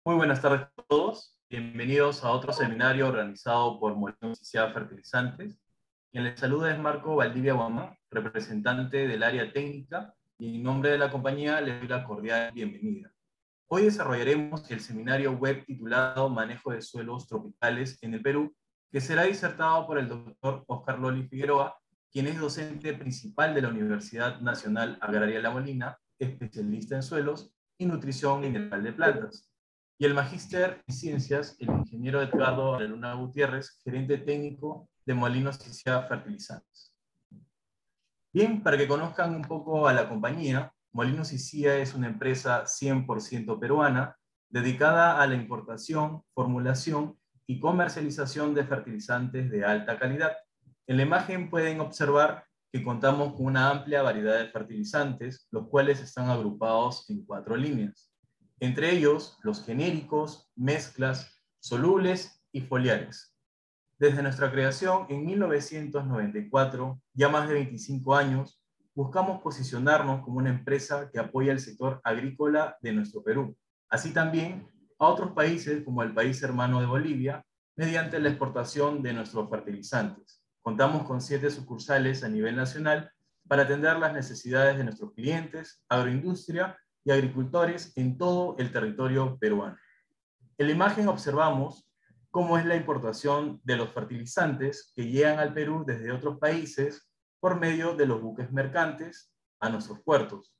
Muy buenas tardes a todos. Bienvenidos a otro seminario organizado por Molinos Ciciá Fertilizantes. Quien les saluda es Marco Valdivia Guamán, representante del área técnica, y en nombre de la compañía les doy la cordial bienvenida. Hoy desarrollaremos el seminario web titulado Manejo de suelos tropicales en el Perú, que será disertado por el doctor Oscar Loli Figueroa, quien es docente principal de la Universidad Nacional Agraria La Molina, especialista en suelos y nutrición mineral de plantas, y el magíster en ciencias, el ingeniero Edgardo Luna Gutiérrez, gerente técnico de Molinos Ciciá Fertilizantes. Bien, para que conozcan un poco a la compañía, Molinos Ciciá es una empresa 100% peruana dedicada a la importación, formulación y comercialización de fertilizantes de alta calidad. En la imagen pueden observar que contamos con una amplia variedad de fertilizantes, los cuales están agrupados en 4 líneas. Entre ellos, los genéricos, mezclas, solubles y foliares. Desde nuestra creación en 1994, ya más de 25 años, buscamos posicionarnos como una empresa que apoya el sector agrícola de nuestro Perú, así también a otros países como el país hermano de Bolivia, mediante la exportación de nuestros fertilizantes. Contamos con 7 sucursales a nivel nacional para atender las necesidades de nuestros clientes, agroindustria y agricultores en todo el territorio peruano. En la imagen observamos cómo es la importación de los fertilizantes que llegan al Perú desde otros países por medio de los buques mercantes a nuestros puertos.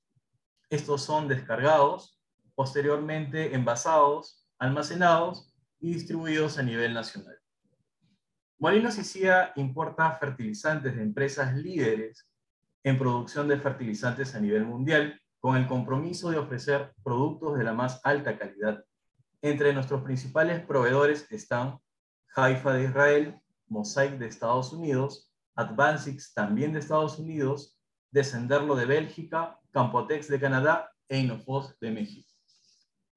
Estos son descargados, posteriormente envasados, almacenados y distribuidos a nivel nacional. Molinos Ciciá importa fertilizantes de empresas líderes en producción de fertilizantes a nivel mundial, con el compromiso de ofrecer productos de la más alta calidad. Entre nuestros principales proveedores están Haifa de Israel, Mosaic de Estados Unidos, Advancix también de Estados Unidos, Descenderlo de Bélgica, Campotex de Canadá e Inofos de México.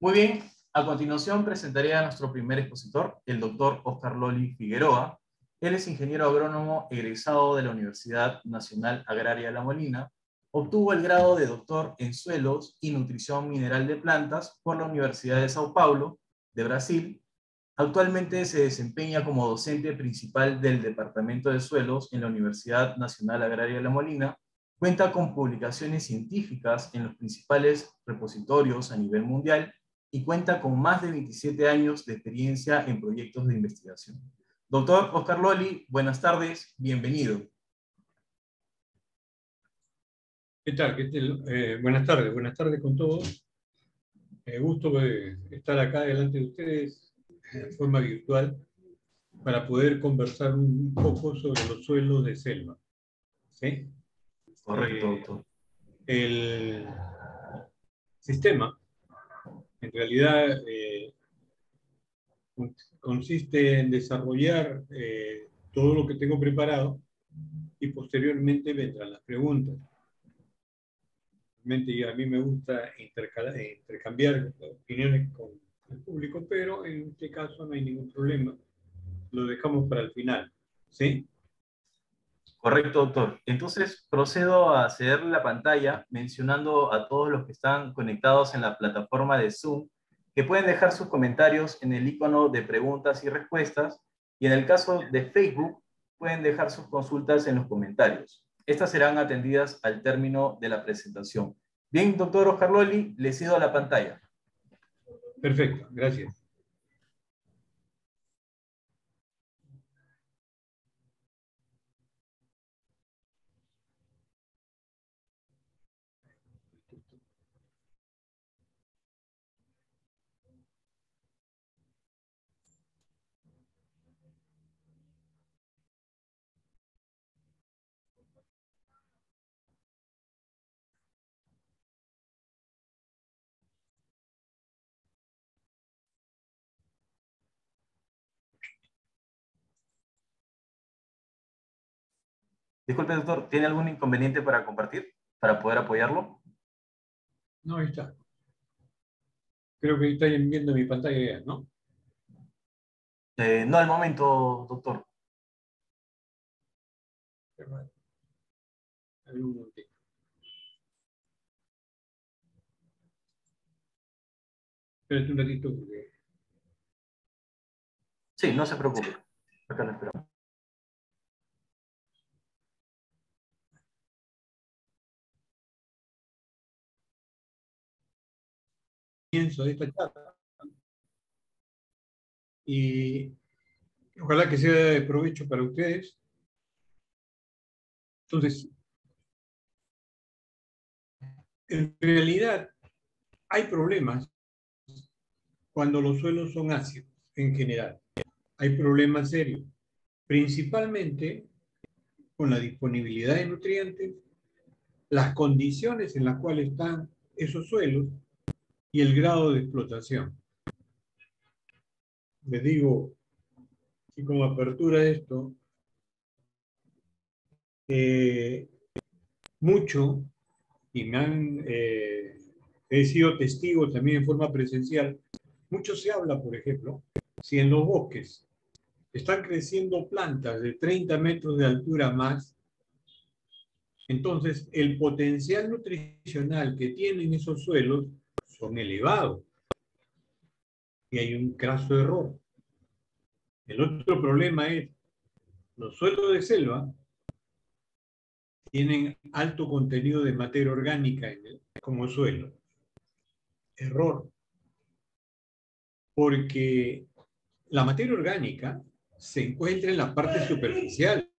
Muy bien, a continuación presentaré a nuestro primer expositor, el doctor Oscar Loli Figueroa. Él es ingeniero agrónomo egresado de la Universidad Nacional Agraria La Molina. Obtuvo el grado de doctor en suelos y nutrición mineral de plantas por la Universidad de Sao Paulo, de Brasil. Actualmente se desempeña como docente principal del Departamento de Suelos en la Universidad Nacional Agraria La Molina. Cuenta con publicaciones científicas en los principales repositorios a nivel mundial y cuenta con más de 27 años de experiencia en proyectos de investigación. Doctor Oscar Loli, buenas tardes, bienvenido. ¿Qué tal? Buenas tardes con todos. Gusto estar acá delante de ustedes de forma virtual para poder conversar un poco sobre los suelos de selva. ¿Sí? Correcto, doctor. El sistema, en realidad, consiste en desarrollar todo lo que tengo preparado y posteriormente vendrán las preguntas. A mí me gusta intercambiar opiniones con el público, pero en este caso no hay ningún problema. Lo dejamos para el final. ¿Sí? Correcto, doctor. Entonces procedo a ceder la pantalla mencionando a todos los que están conectados en la plataforma de Zoom que pueden dejar sus comentarios en el icono de preguntas y respuestas, y en el caso de Facebook pueden dejar sus consultas en los comentarios. Estas serán atendidas al término de la presentación. Bien, doctor Oscar Loli, le cedo la pantalla. Perfecto, gracias. Disculpe, doctor, ¿tiene algún inconveniente para compartir, para poder apoyarlo? No, ahí está. Creo que están viendo mi pantalla ya, ¿no? No al momento, doctor. A ver, un momentito. Espérate un ratito porque Sí, no se preocupe. Acá lo esperamos. Comienzo de esta charla y ojalá que sea de provecho para ustedes. Entonces, en realidad hay problemas cuando los suelos son ácidos en general. Hay problemas serios, principalmente con la disponibilidad de nutrientes, las condiciones en las cuales están esos suelos y el grado de explotación. Les digo, y como apertura de esto, mucho, y he sido testigo también en forma presencial, mucho se habla, por ejemplo, si en los bosques están creciendo plantas de 30 metros de altura más, entonces el potencial nutricional que tienen esos suelos son elevados. Y hay un craso error. El otro problema es, los suelos de selva tienen alto contenido de materia orgánica como suelo. Error. Porque la materia orgánica se encuentra en la parte superficial.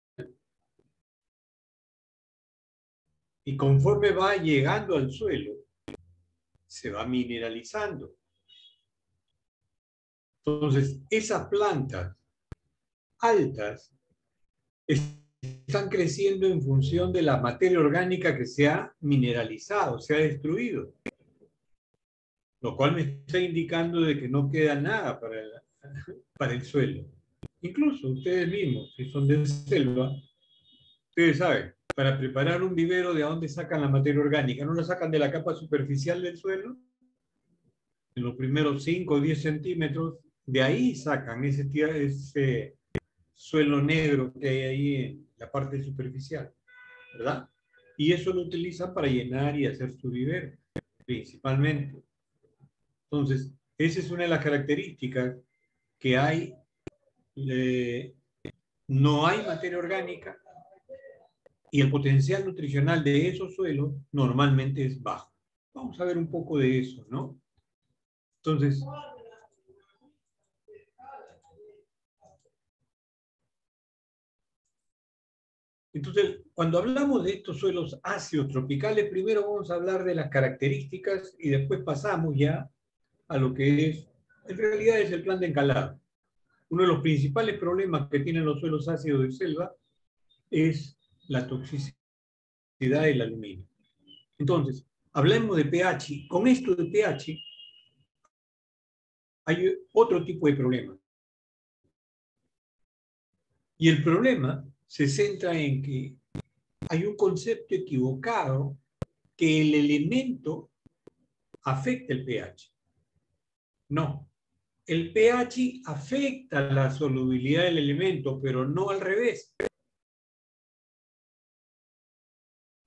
Y conforme va llegando al suelo, se va mineralizando. Entonces, esas plantas altas están creciendo en función de la materia orgánica que se ha mineralizado, se ha destruido. Lo cual me está indicando de que no queda nada para el suelo. Incluso ustedes mismos, si son de selva, ustedes saben, para preparar un vivero, ¿de dónde sacan la materia orgánica? ¿No la sacan de la capa superficial del suelo? En los primeros 5 o 10 centímetros, de ahí sacan ese suelo negro que hay ahí en la parte superficial, ¿verdad? Y eso lo utilizan para llenar y hacer su vivero, principalmente. Entonces, esa es una de las características que hay. No hay materia orgánica y el potencial nutricional de esos suelos normalmente es bajo. Vamos a ver un poco de eso, ¿no? Entonces, cuando hablamos de estos suelos ácidos tropicales, primero vamos a hablar de las características y después pasamos ya a lo que es, en realidad es el plan de encalado. Uno de los principales problemas que tienen los suelos ácidos de selva es la toxicidad del aluminio. Entonces, hablemos de pH. Con esto de pH hay otro tipo de problema. Y el problema se centra en que hay un concepto equivocado que el elemento afecta el pH. No. El pH afecta la solubilidad del elemento, pero no al revés.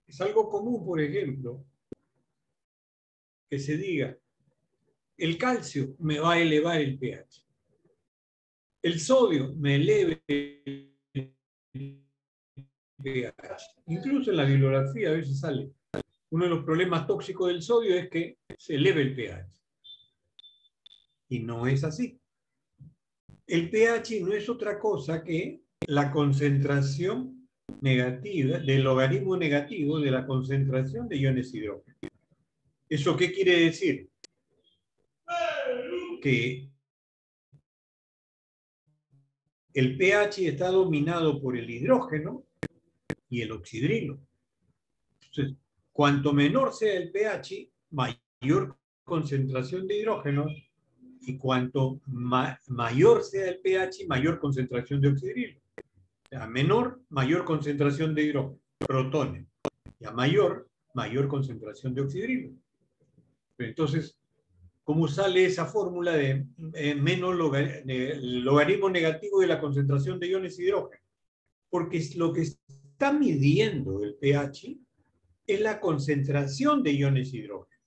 Es algo común, por ejemplo, que se diga, el calcio me va a elevar el pH. El sodio me eleve el pH. Incluso en la bibliografía a veces sale. Uno de los problemas tóxicos del sodio es que se eleve el pH. Y no es así. El pH no es otra cosa que la concentración negativa, del logaritmo negativo de la concentración de iones hidrógeno. ¿Eso qué quiere decir? Que el pH está dominado por el hidrógeno y el oxidrilo. Entonces, cuanto menor sea el pH, mayor concentración de hidrógeno, y cuanto mayor sea el pH, mayor concentración de oxidrilo. A menor, mayor concentración de hidrógeno, protones. Y a mayor, mayor concentración de oxidrilo. Entonces, ¿cómo sale esa fórmula de menos logaritmo negativo de la concentración de iones hidrógeno? Porque lo que está midiendo el pH es la concentración de iones hidrógeno.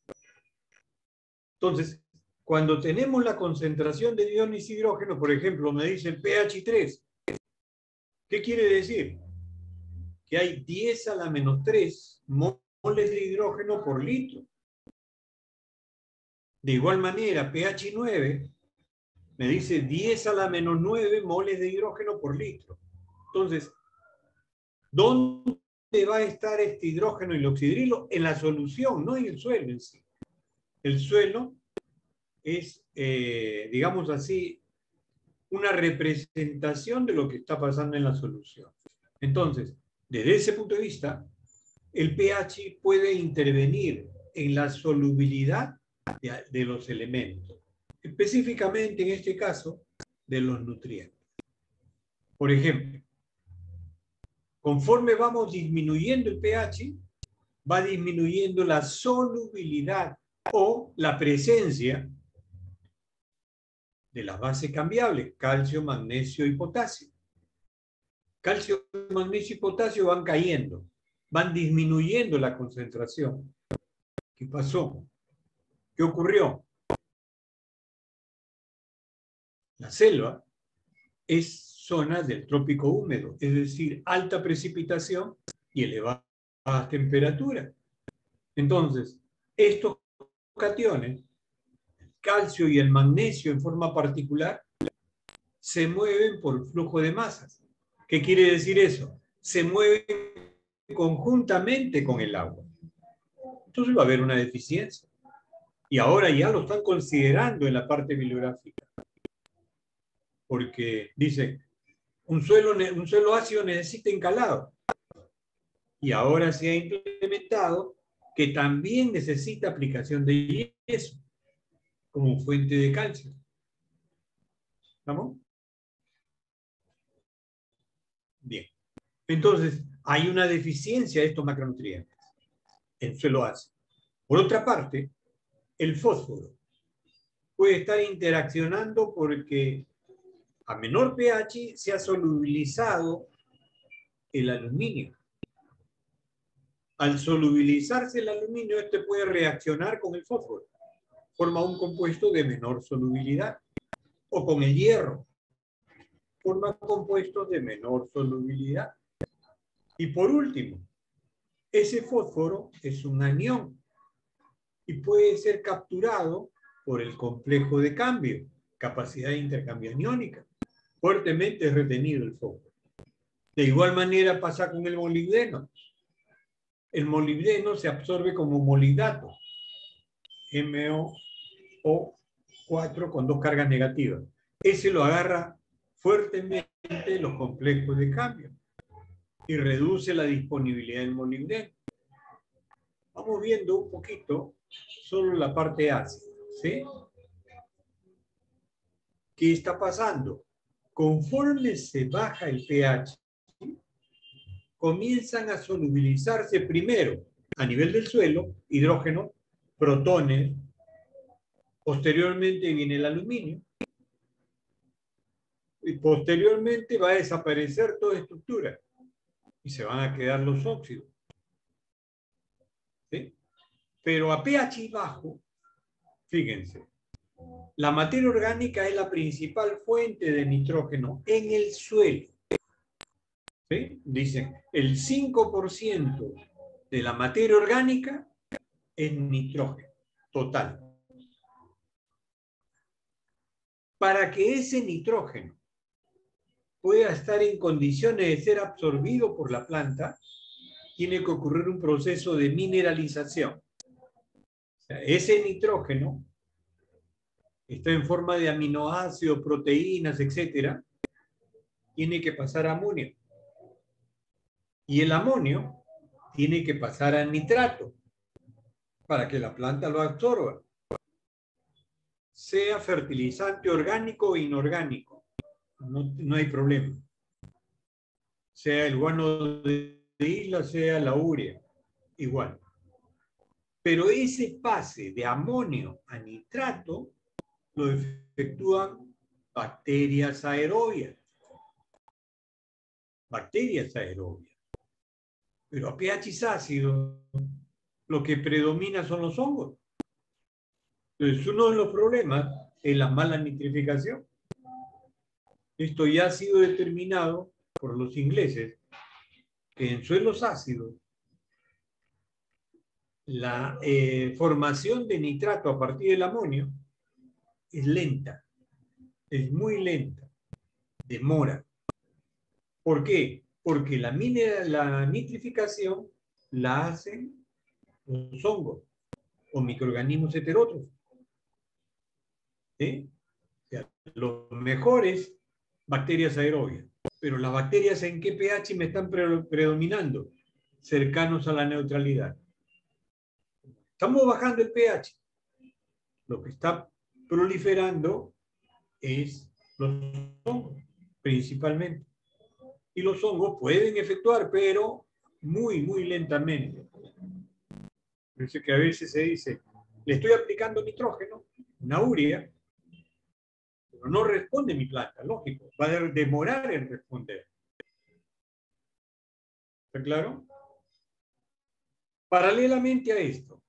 Entonces, Cuando tenemos la concentración de iones hidrógeno, por ejemplo, me dice el pH 3, ¿qué quiere decir? Que hay 10 a la menos 3 moles de hidrógeno por litro. De igual manera, pH 9 me dice 10 a la menos 9 moles de hidrógeno por litro. Entonces, ¿dónde va a estar este hidrógeno y el oxidrilo? En la solución, no en el suelo en sí. El suelo es, digamos así, una representación de lo que está pasando en la solución. Entonces, desde ese punto de vista, el pH puede intervenir en la solubilidad de los elementos, específicamente en este caso, de los nutrientes. Por ejemplo, conforme vamos disminuyendo el pH, va disminuyendo la solubilidad o la presencia de las bases cambiables, calcio, magnesio y potasio. Calcio, magnesio y potasio van cayendo, van disminuyendo la concentración. ¿Qué pasó? ¿Qué ocurrió? La selva es zona del trópico húmedo, es decir, alta precipitación y elevadas temperaturas. Entonces, estos cationes, el calcio y el magnesio en forma particular, se mueven por flujo de masas. ¿Qué quiere decir eso? Se mueven conjuntamente con el agua. Entonces va a haber una deficiencia. Y ahora ya lo están considerando en la parte bibliográfica. Porque dice, un suelo ácido necesita encalado. Y ahora se ha implementado que también necesita aplicación de yeso como fuente de calcio. ¿Estamos? Bien. Entonces, hay una deficiencia de estos macronutrientes en suelo ácido. Por otra parte, el fósforo puede estar interaccionando porque a menor pH se ha solubilizado el aluminio. Al solubilizarse el aluminio, este puede reaccionar con el fósforo. Forma un compuesto de menor solubilidad. O con el hierro. Forma compuestos de menor solubilidad. Y por último, ese fósforo es un anión y puede ser capturado por el complejo de cambio, capacidad de intercambio aniónica. Fuertemente retenido el fósforo. De igual manera pasa con el molibdeno. El molibdeno se absorbe como molibdato, MoO4 con 2 cargas negativas. Ese lo agarra fuertemente los complejos de cambio y reduce la disponibilidad del molibdeno. Vamos viendo un poquito solo la parte ácida, ¿sí? ¿Qué está pasando? Conforme se baja el pH, comienzan a solubilizarse primero a nivel del suelo, hidrógeno, protones, posteriormente viene el aluminio, y posteriormente va a desaparecer toda estructura y se van a quedar los óxidos. ¿Sí? Pero a pH bajo, fíjense, la materia orgánica es la principal fuente de nitrógeno en el suelo. ¿Sí? Dicen, el 5% de la materia orgánica es nitrógeno total. Para que ese nitrógeno pueda estar en condiciones de ser absorbido por la planta, tiene que ocurrir un proceso de mineralización. O sea, ese nitrógeno está en forma de aminoácidos, proteínas, etcétera, tiene que pasar a amonio. Y el amonio tiene que pasar a nitrato para que la planta lo absorba. Sea fertilizante orgánico o inorgánico, no hay problema. Sea el guano de isla, sea la urea, igual. Pero ese pase de amonio a nitrato lo efectúan bacterias aerobias. Bacterias aerobias. Pero a pH ácido lo que predomina son los hongos. Entonces, uno de los problemas es la mala nitrificación. Esto ya ha sido determinado por los ingleses, que en suelos ácidos la formación de nitrato a partir del amonio es lenta, es muy lenta, demora. ¿Por qué? Porque la nitrificación la hacen los hongos o microorganismos heterótrofos. ¿Sí? O sea, los mejores bacterias aerobias. Pero las bacterias en qué pH me están predominando, cercanos a la neutralidad. Estamos bajando el pH. Lo que está proliferando es los hongos, principalmente. Y los hongos pueden efectuar, pero muy, muy lentamente. Por eso que a veces se dice, le estoy aplicando nitrógeno, una urea, pero no responde mi planta, lógico, va a demorar en responder. ¿Está claro? Paralelamente a esto,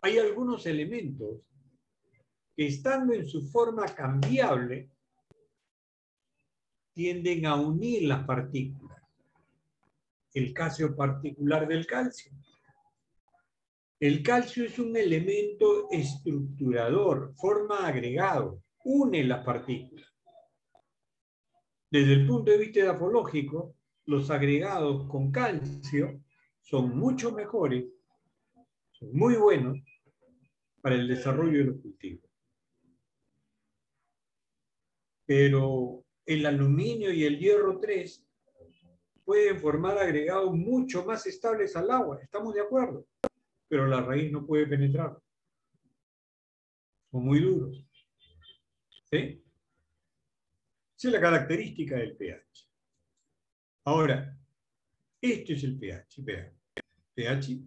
hay algunos elementos que, estando en su forma cambiable, tienden a unir las partículas. El caso particular del calcio. El calcio es un elemento estructurador, forma agregado, une las partículas. Desde el punto de vista edafológico, los agregados con calcio son mucho mejores, son muy buenos para el desarrollo de los cultivos. Pero el aluminio y el hierro 3 pueden formar agregados mucho más estables al agua, estamos de acuerdo, pero la raíz no puede penetrar. Son muy duros. ¿Sí? Esa es la característica del pH. Ahora, esto es el pH, vean. pH,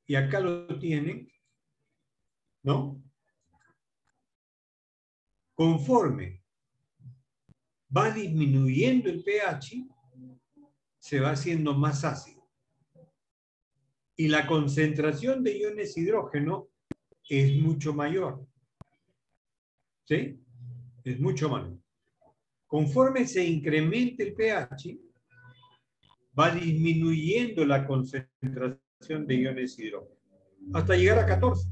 y acá lo tienen, ¿no? Conforme va disminuyendo el pH, se va haciendo más ácido. Y la concentración de iones hidrógeno es mucho mayor. ¿Sí? Es mucho mayor. Conforme se incrementa el pH, va disminuyendo la concentración de iones hidrógeno, hasta llegar a 14.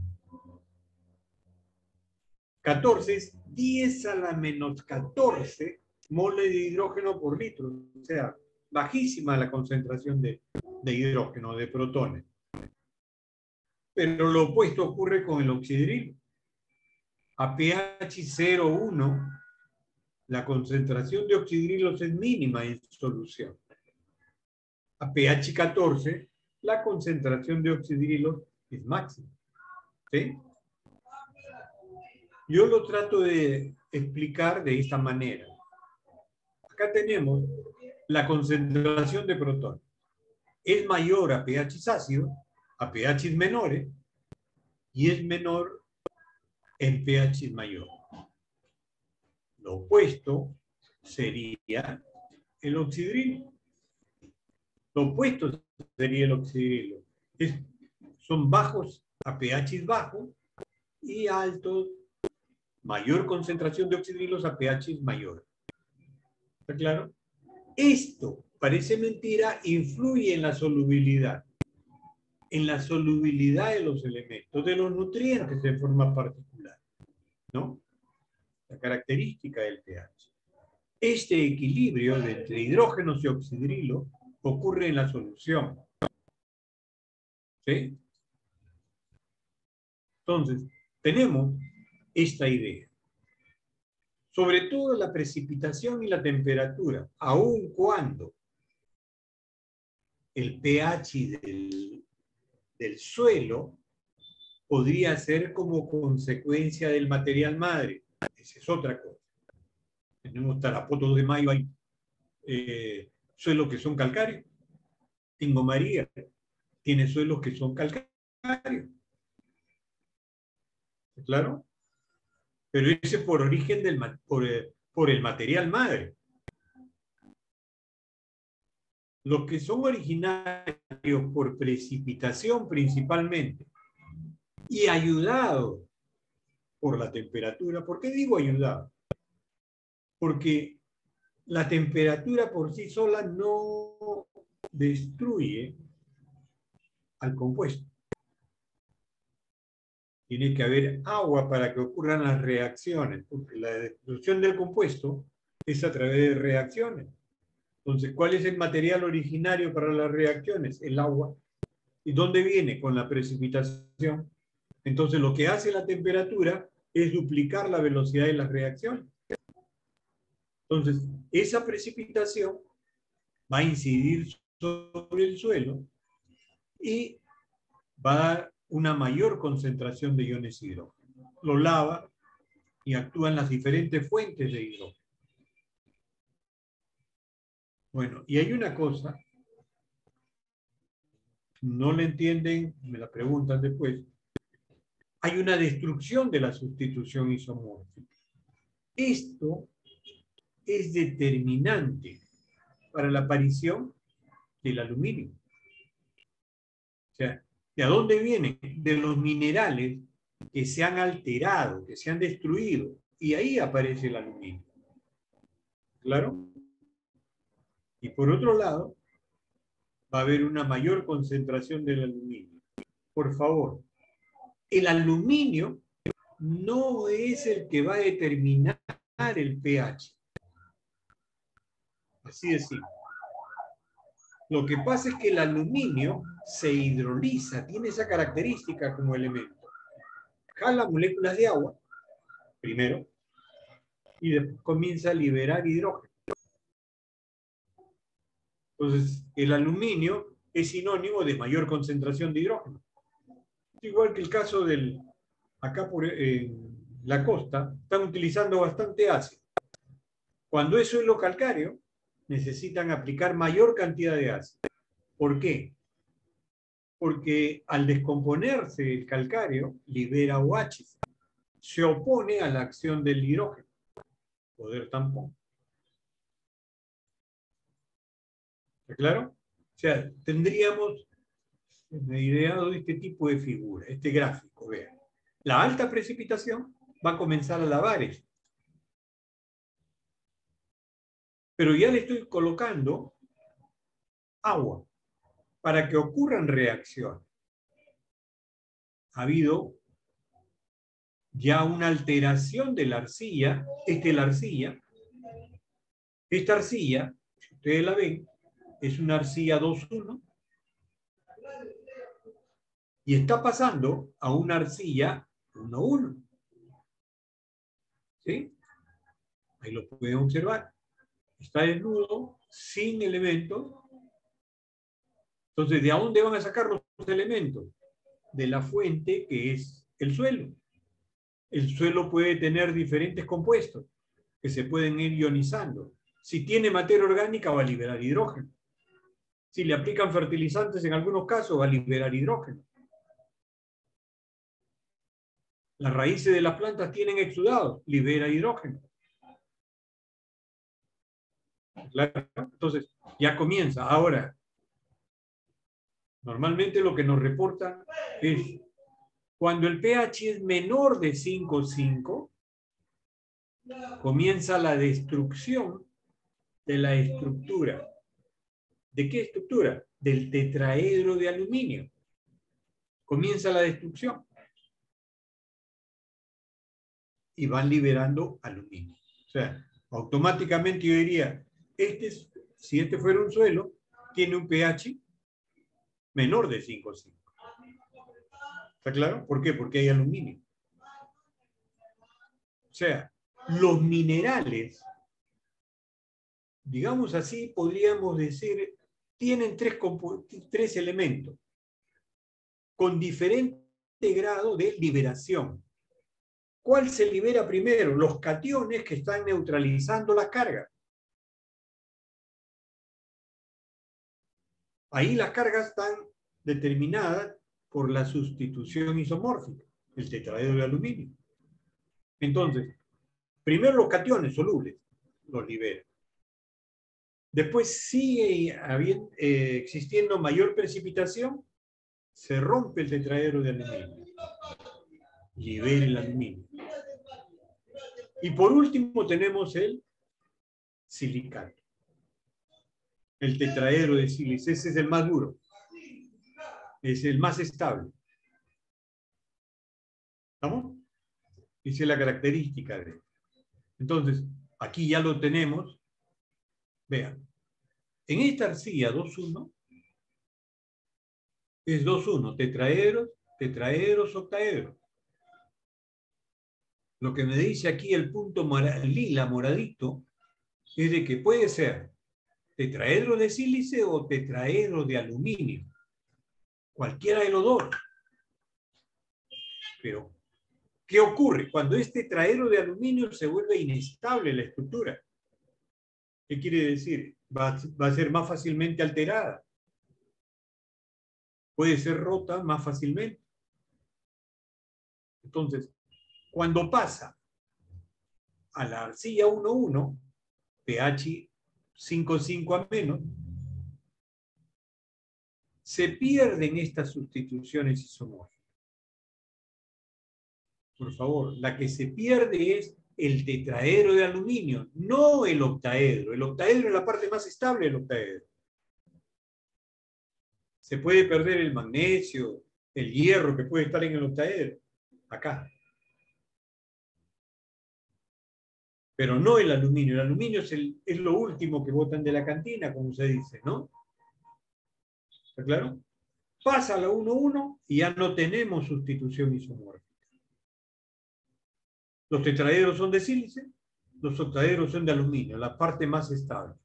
14 es 10 a la menos 14 moles de hidrógeno por litro. O sea, bajísima la concentración de hidrógeno, de protones. Pero lo opuesto ocurre con el oxidrilo. A pH 0,1, la concentración de oxidrilos es mínima en solución. A pH 14, la concentración de oxidrilos es máxima. ¿Sí? Yo lo trato de explicar de esta manera. Acá tenemos la concentración de protones. Es mayor a pH ácidos, a pH menores, y es menor en pH mayor. Lo opuesto sería el oxidrilo. Lo opuesto sería el oxidrilo. Son bajos a pH bajo y altos, mayor concentración de oxidrilos a pH mayor. ¿Está claro? Esto, parece mentira, influye en la solubilidad de los elementos, de los nutrientes de forma particular, ¿no? La característica del pH. Este equilibrio entre hidrógenos y oxidrilo ocurre en la solución. ¿Sí? Entonces, tenemos esta idea. Sobre todo la precipitación y la temperatura, aun cuando el pH del suelo podría ser como consecuencia del material madre. Esa es otra cosa. Tenemos Tarapoto de Mayo, hay suelos que son calcáreos. Tingo María tiene suelos que son calcáreos. ¿Claro? Pero ese es por origen por el material madre. Los que son originarios por precipitación principalmente y ayudados por la temperatura. ¿Por qué digo ayudado? Porque la temperatura por sí sola no destruye al compuesto. Tiene que haber agua para que ocurran las reacciones, porque la destrucción del compuesto es a través de reacciones. Entonces, ¿cuál es el material originario para las reacciones? El agua. ¿Y dónde viene? Con la precipitación. Entonces, lo que hace la temperatura es duplicar la velocidad de las reacciones. Entonces, esa precipitación va a incidir sobre el suelo y va a dar una mayor concentración de iones hidrógeno. Lo lava y actúan las diferentes fuentes de hidrógeno. Bueno, y hay una cosa, no le entienden, me la preguntan después, hay una destrucción de la sustitución isomórfica. Esto es determinante para la aparición del aluminio. O sea, ¿de dónde viene? De los minerales que se han alterado, que se han destruido, y ahí aparece el aluminio. ¿Claro? Y por otro lado, va a haber una mayor concentración del aluminio. Por favor, el aluminio no es el que va a determinar el pH. Así de simple. Lo que pasa es que el aluminio se hidroliza, tiene esa característica como elemento. Jala moléculas de agua, primero, y después comienza a liberar hidrógeno. Entonces, el aluminio es sinónimo de mayor concentración de hidrógeno. Igual que el caso del, acá por la costa, están utilizando bastante ácido. Cuando es suelo calcáreo, necesitan aplicar mayor cantidad de ácido. ¿Por qué? Porque al descomponerse el calcáreo, libera OH. Se opone a la acción del hidrógeno. Poder tampón. ¿Está claro? O sea, tendríamos ideado este tipo de figura, este gráfico, vean. La alta precipitación va a comenzar a lavar esto. Pero ya le estoy colocando agua para que ocurran reacciones. Ha habido ya una alteración de la arcilla. La arcilla. Esta arcilla, si ustedes la ven, es una arcilla 2,1 y está pasando a una arcilla 1,1. ¿Sí? Ahí lo pueden observar. Está desnudo, sin elementos. Entonces, ¿de dónde van a sacar los elementos? De la fuente que es el suelo. El suelo puede tener diferentes compuestos que se pueden ir ionizando. Si tiene materia orgánica, va a liberar hidrógeno. Si le aplican fertilizantes, en algunos casos, va a liberar hidrógeno. Las raíces de las plantas tienen exudados, libera hidrógeno. Claro. Entonces, ya comienza. Ahora, normalmente lo que nos reportan es cuando el pH es menor de 5,5, comienza la destrucción de la estructura. ¿De qué estructura? Del tetraedro de aluminio. Comienza la destrucción. Y van liberando aluminio. O sea, automáticamente yo diría, si este fuera un suelo, tiene un pH menor de 5,5. ¿Está claro? ¿Por qué? Porque hay aluminio. O sea, los minerales, digamos así, podríamos decir, tienen tres elementos con diferente grado de liberación. ¿Cuál se libera primero? Los cationes que están neutralizando las cargas. Ahí las cargas están determinadas por la sustitución isomórfica, el tetraedro de aluminio. Entonces, primero los cationes solubles los libera. Después sigue existiendo mayor precipitación, se rompe el tetraedro de aluminio, libera el aluminio. Y por último tenemos el silicato. El tetraedro de sílice. Ese es el más duro. Es el más estable. ¿Estamos? Esa es la característica de él. Entonces, aquí ya lo tenemos. Vean. En esta arcilla 2,1 es 2,1. Tetraedros, tetraedros, octaedros. Lo que me dice aquí el punto lila, moradito, es de que puede ser tetraedro de sílice o tetraedro de aluminio. Cualquiera de los dos. Pero, ¿qué ocurre? Cuando este tetraedro de aluminio se vuelve inestable la estructura. ¿Qué quiere decir? Va a ser más fácilmente alterada. Puede ser rota más fácilmente. Entonces, cuando pasa a la arcilla 1,1, pH 5,5 a menos, se pierden estas sustituciones isomórficas. Por favor, la que se pierde es el tetraedro de aluminio, no el octaedro. El octaedro es la parte más estable del octaedro. Se puede perder el magnesio, el hierro que puede estar en el octaedro, acá. Pero no el aluminio. El aluminio es lo último que botan de la cantina, como se dice, ¿no? ¿Está claro? Pasa a la 1,1 y ya no tenemos sustitución isomórfica. Los tetraedros son de sílice, los octaedros son de aluminio, la parte más estable.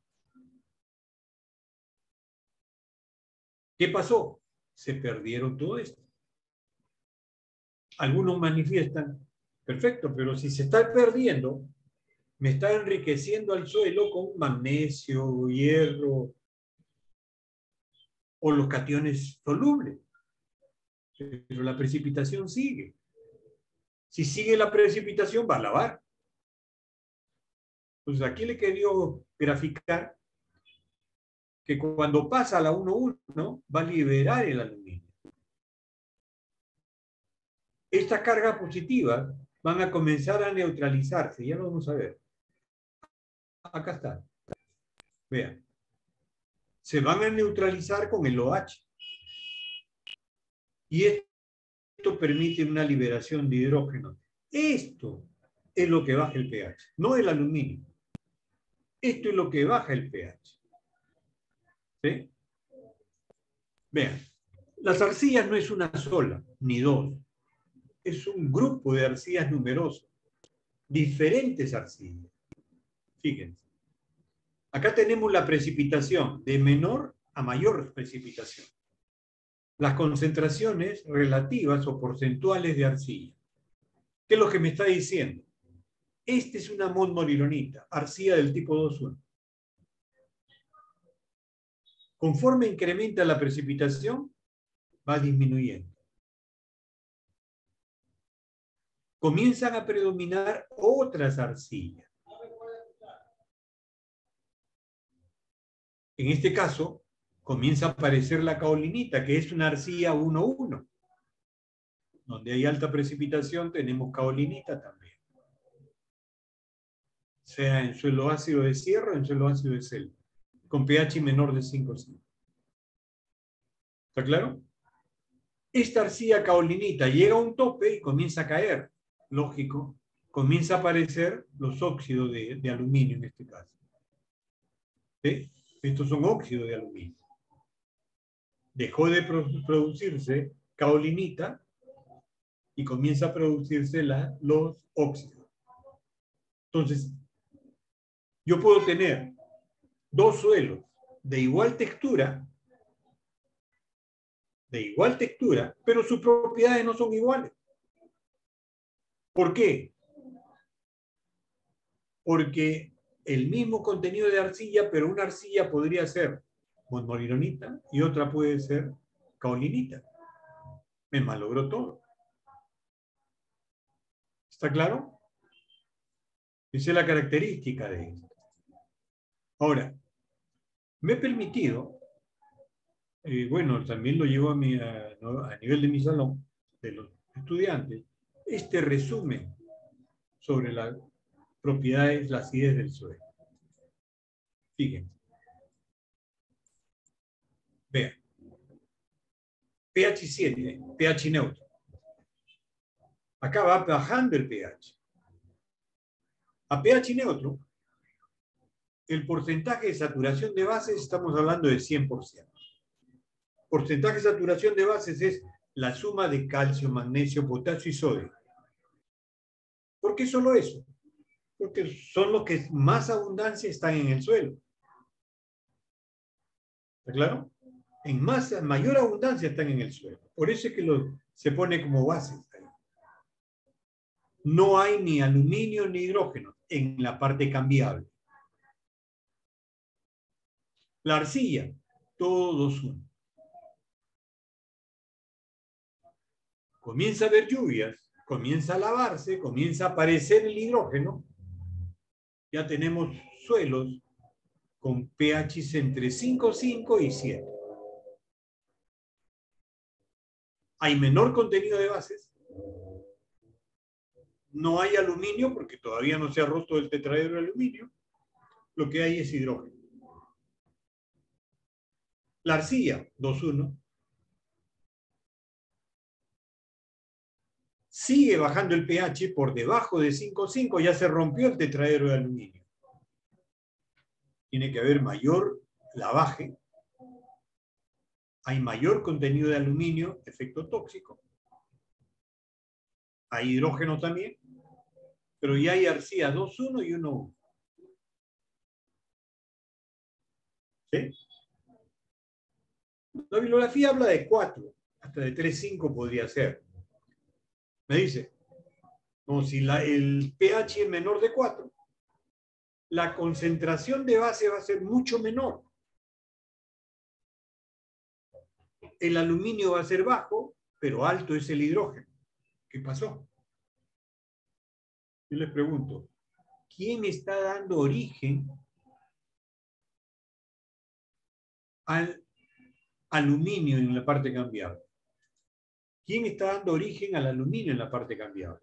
¿Qué pasó? Se perdieron todo esto. Algunos manifiestan, perfecto, pero si se está perdiendo, me está enriqueciendo al suelo con magnesio, hierro o los cationes solubles. Pero la precipitación sigue. Si sigue la precipitación, va a lavar. Entonces aquí le quería graficar que cuando pasa a la 1,1 va a liberar el aluminio. Estas cargas positivas van a comenzar a neutralizarse. Ya lo vamos a ver. Acá está. Vean. Se van a neutralizar con el OH. Y esto permite una liberación de hidrógeno. Esto es lo que baja el pH, no el aluminio. Esto es lo que baja el pH. ¿Sí? Vean, las arcillas no es una sola, ni dos. Es un grupo de arcillas numerosas. Diferentes arcillas. Fíjense. Acá tenemos la precipitación, de menor a mayor precipitación. Las concentraciones relativas o porcentuales de arcilla. ¿Qué es lo que me está diciendo? Esta es una montmorillonita, arcilla del tipo 2,1. Conforme incrementa la precipitación, va disminuyendo. Comienzan a predominar otras arcillas. En este caso, comienza a aparecer la caolinita, que es una arcilla 1,1. Donde hay alta precipitación tenemos caolinita también. Sea en suelo ácido de sierra o en suelo ácido de selva, con pH menor de 5,5. ¿Está claro? Esta arcilla caolinita llega a un tope y comienza a caer. Lógico, comienza a aparecer los óxidos de aluminio en este caso. ¿Sí? Estos son óxidos de aluminio. Dejó de producirse caolinita y comienza a producirse los óxidos. Entonces, yo puedo tener dos suelos de igual textura, pero sus propiedades no son iguales. ¿Por qué? Porque el mismo contenido de arcilla, pero una arcilla podría ser montmorillonita y otra puede ser caolinita. Me malogró todo. ¿Está claro? Esa es la característica de esto. Ahora, me he permitido, bueno, también lo llevo a nivel de mi salón, de los estudiantes, este resumen sobre la propiedades, la acidez del suelo. Fíjense. Vean. pH 7, pH neutro. Acá va bajando el pH. A pH neutro, el porcentaje de saturación de bases, estamos hablando de 100%. Porcentaje de saturación de bases es la suma de calcio, magnesio, potasio y sodio. ¿Por qué solo eso? Porque son los que más abundancia están en el suelo. ¿Está claro? En mayor abundancia están en el suelo. Por eso es que se pone como bases. No hay ni aluminio ni hidrógeno en la parte cambiable. La arcilla, todos uno. Comienza a haber lluvias, comienza a lavarse, comienza a aparecer el hidrógeno. Ya tenemos suelos con pHs entre 5,5 y 7. Hay menor contenido de bases. No hay aluminio porque todavía no se ha roto el tetraedro de aluminio. Lo que hay es hidrógeno. La arcilla, 2,1. Sigue bajando el pH por debajo de 5,5, ya se rompió el tetraedro de aluminio. Tiene que haber mayor lavaje. Hay mayor contenido de aluminio, efecto tóxico. Hay hidrógeno también, pero ya hay arcilla 2,1 y 1,1. ¿Sí? La bibliografía habla de 4, hasta de 3,5 podría ser. Me dice, no, si el pH es menor de 4, la concentración de base va a ser mucho menor. El aluminio va a ser bajo, pero alto es el hidrógeno. ¿Qué pasó? Yo les pregunto, ¿quién está dando origen al aluminio en la parte cambiable? ¿Quién está dando origen al aluminio en la parte cambiable?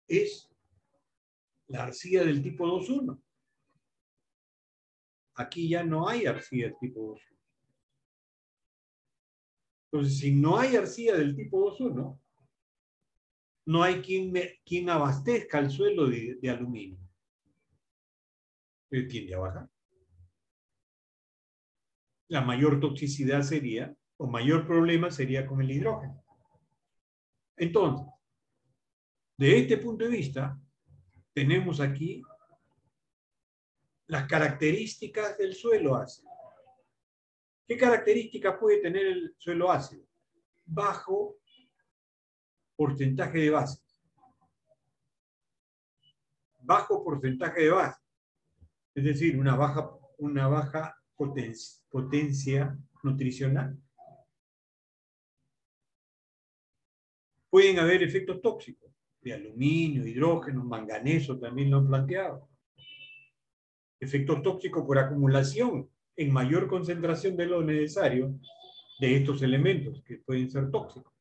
Es la arcilla del tipo 2,1. Aquí ya no hay arcilla del tipo 2,1. Entonces, si no hay arcilla del tipo 2,1, no hay quien abastezca el suelo de aluminio. Tiende a bajar. La mayor toxicidad sería, o mayor problema sería con el hidrógeno. Entonces, de este punto de vista, tenemos aquí las características del suelo ácido. ¿Qué características puede tener el suelo ácido? Bajo porcentaje de bases. Bajo porcentaje de bases. Es decir, una baja potencia nutricional. Pueden haber efectos tóxicos de aluminio, hidrógeno, manganeso, también lo han planteado. Efectos tóxicos por acumulación en mayor concentración de lo necesario de estos elementos que pueden ser tóxicos.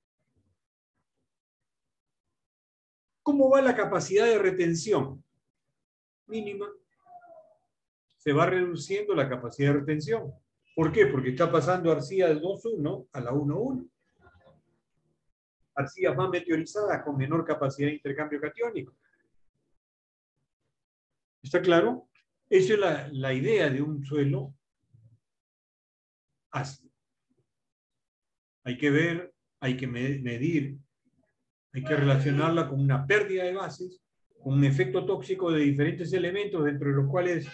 ¿Cómo va la capacidad de retención? Mínima. Se va reduciendo la capacidad de retención. ¿Por qué? Porque está pasando arcilla del 2,1 a la 1,1. Arcillas más meteorizadas con menor capacidad de intercambio catiónico. ¿Está claro? Esa es la idea de un suelo ácido. Hay que ver, hay que medir, hay que relacionarla con una pérdida de bases, con un efecto tóxico de diferentes elementos, dentro de los cuales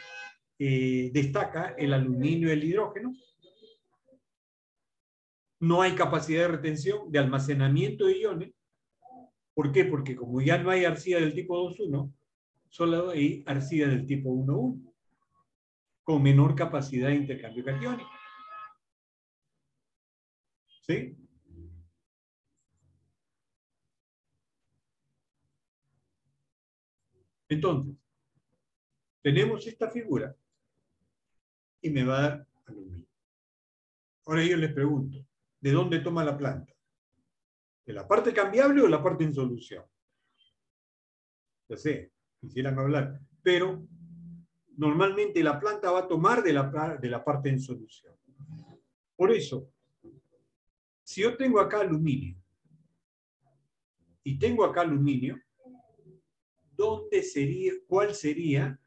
destaca el aluminio y el hidrógeno. No hay capacidad de retención, de almacenamiento de iones. ¿Por qué? Porque como ya no hay arcilla del tipo 2,1, solo hay arcilla del tipo 1,1, con menor capacidad de intercambio catiónico. ¿Sí? Entonces, tenemos esta figura y me va a dar aluminio. Ahora yo les pregunto, ¿de dónde toma la planta? ¿De la parte cambiable o de la parte en solución? ya sé, quisieran hablar, pero normalmente la planta va a tomar de la parte en solución. Por eso, si yo tengo acá aluminio y tengo acá aluminio, ¿cuál sería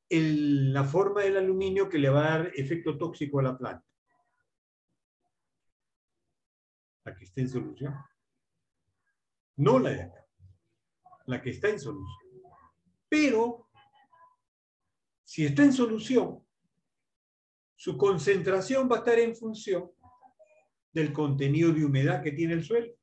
la forma del aluminio que le va a dar efecto tóxico a la planta? La que está en solución. No la de acá, la que está en solución. Pero, si está en solución, su concentración va a estar en función del contenido de humedad que tiene el suelo.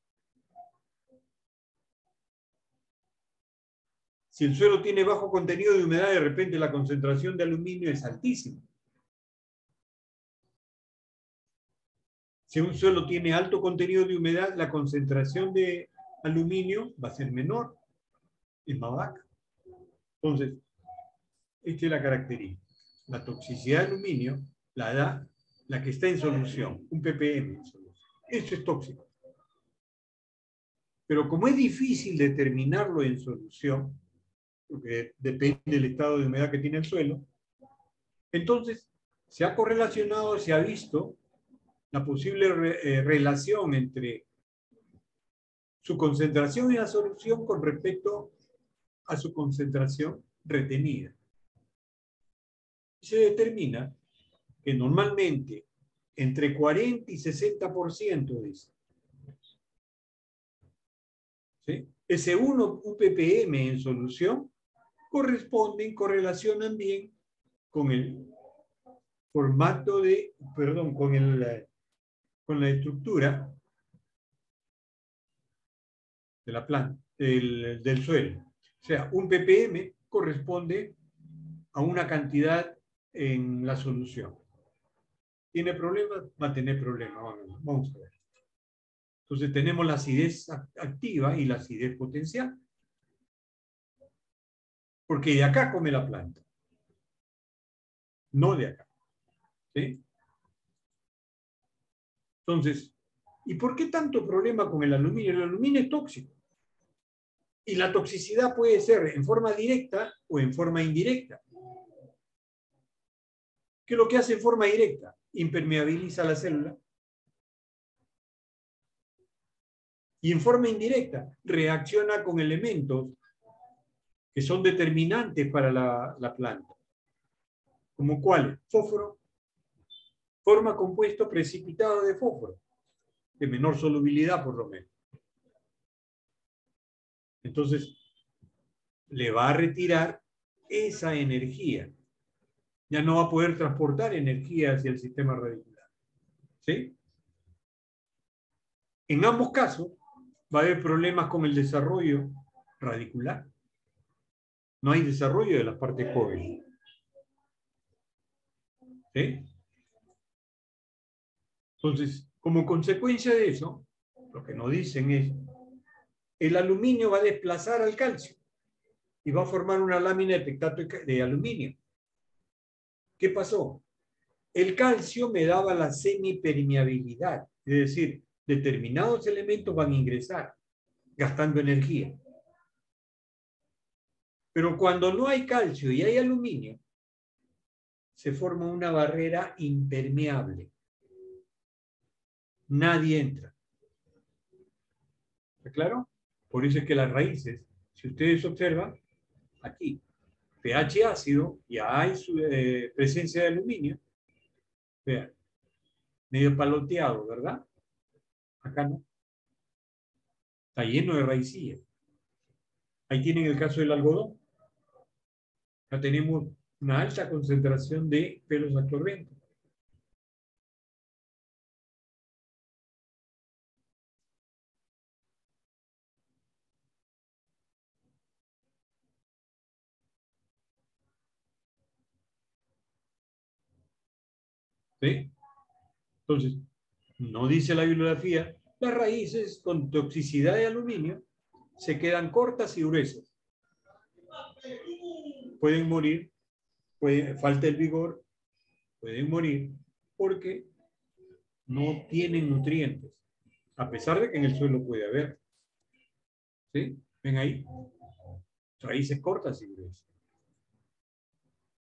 Si el suelo tiene bajo contenido de humedad, de repente la concentración de aluminio es altísima. Si un suelo tiene alto contenido de humedad, la concentración de aluminio va a ser menor, es más baja. Entonces, esta es la característica. La toxicidad de aluminio la da la que está en solución, un ppm en solución. Eso es tóxico. Pero como es difícil determinarlo en solución, porque depende del estado de humedad que tiene el suelo, entonces se ha correlacionado, se ha visto la posible relación entre su concentración en la solución con respecto a su concentración retenida. Y se determina que normalmente entre 40 y 60% de eso, ¿sí? Ese 1 ppm en solución correlacionan bien con el formato con la estructura de la planta, del suelo. O sea, un ppm corresponde a una cantidad en la solución. ¿Tiene problemas? Va a tener problemas. Vamos a ver. Entonces tenemos la acidez activa y la acidez potencial. Porque de acá come la planta. No de acá. ¿Sí? Entonces, ¿y por qué tanto problema con el aluminio? El aluminio es tóxico. Y la toxicidad puede ser en forma directa o en forma indirecta. ¿Qué es lo que hace en forma directa? Impermeabiliza la célula. Y en forma indirecta reacciona con elementos que son determinantes para la planta. ¿Como cuáles? Fósforo. Forma compuesto precipitado de fósforo, de menor solubilidad por lo menos. Entonces, le va a retirar esa energía. Ya no va a poder transportar energía hacia el sistema radicular. ¿Sí? En ambos casos, va a haber problemas con el desarrollo radicular. No hay desarrollo de las partes jóvenes. ¿Sí? Entonces, como consecuencia de eso, lo que nos dicen es, el aluminio va a desplazar al calcio y va a formar una lámina de pectato de aluminio. ¿Qué pasó? El calcio me daba la semipermeabilidad, es decir, determinados elementos van a ingresar, gastando energía. Pero cuando no hay calcio y hay aluminio, se forma una barrera impermeable. Nadie entra. ¿Está claro? Por eso es que las raíces, si ustedes observan, aquí, pH ácido, ya hay presencia de aluminio. Vean, medio paloteado, ¿verdad? Acá no. Está lleno de raicillas. Ahí tienen el caso del algodón. Acá tenemos una alta concentración de pelos absorbentes. ¿Sí? Entonces, no dice la bibliografía, las raíces con toxicidad de aluminio se quedan cortas y gruesas. Pueden morir, falta el vigor, pueden morir porque no tienen nutrientes, a pesar de que en el suelo puede haber. ¿Sí? ¿Ven ahí? raíces cortas y gruesas.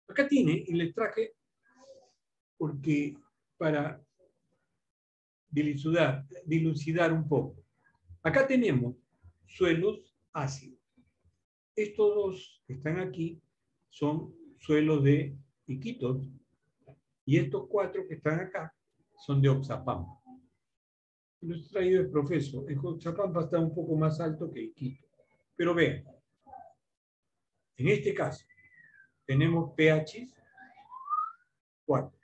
Acá tiene, y les traje, porque para dilucidar un poco. Acá tenemos suelos ácidos. Estos dos que están aquí son suelos de Iquitos, y estos 4 que están acá son de Oxapampa. Lo he traído el profesor. El Oxapampa está un poco más alto que Iquitos. Pero vean, en este caso tenemos pH 4,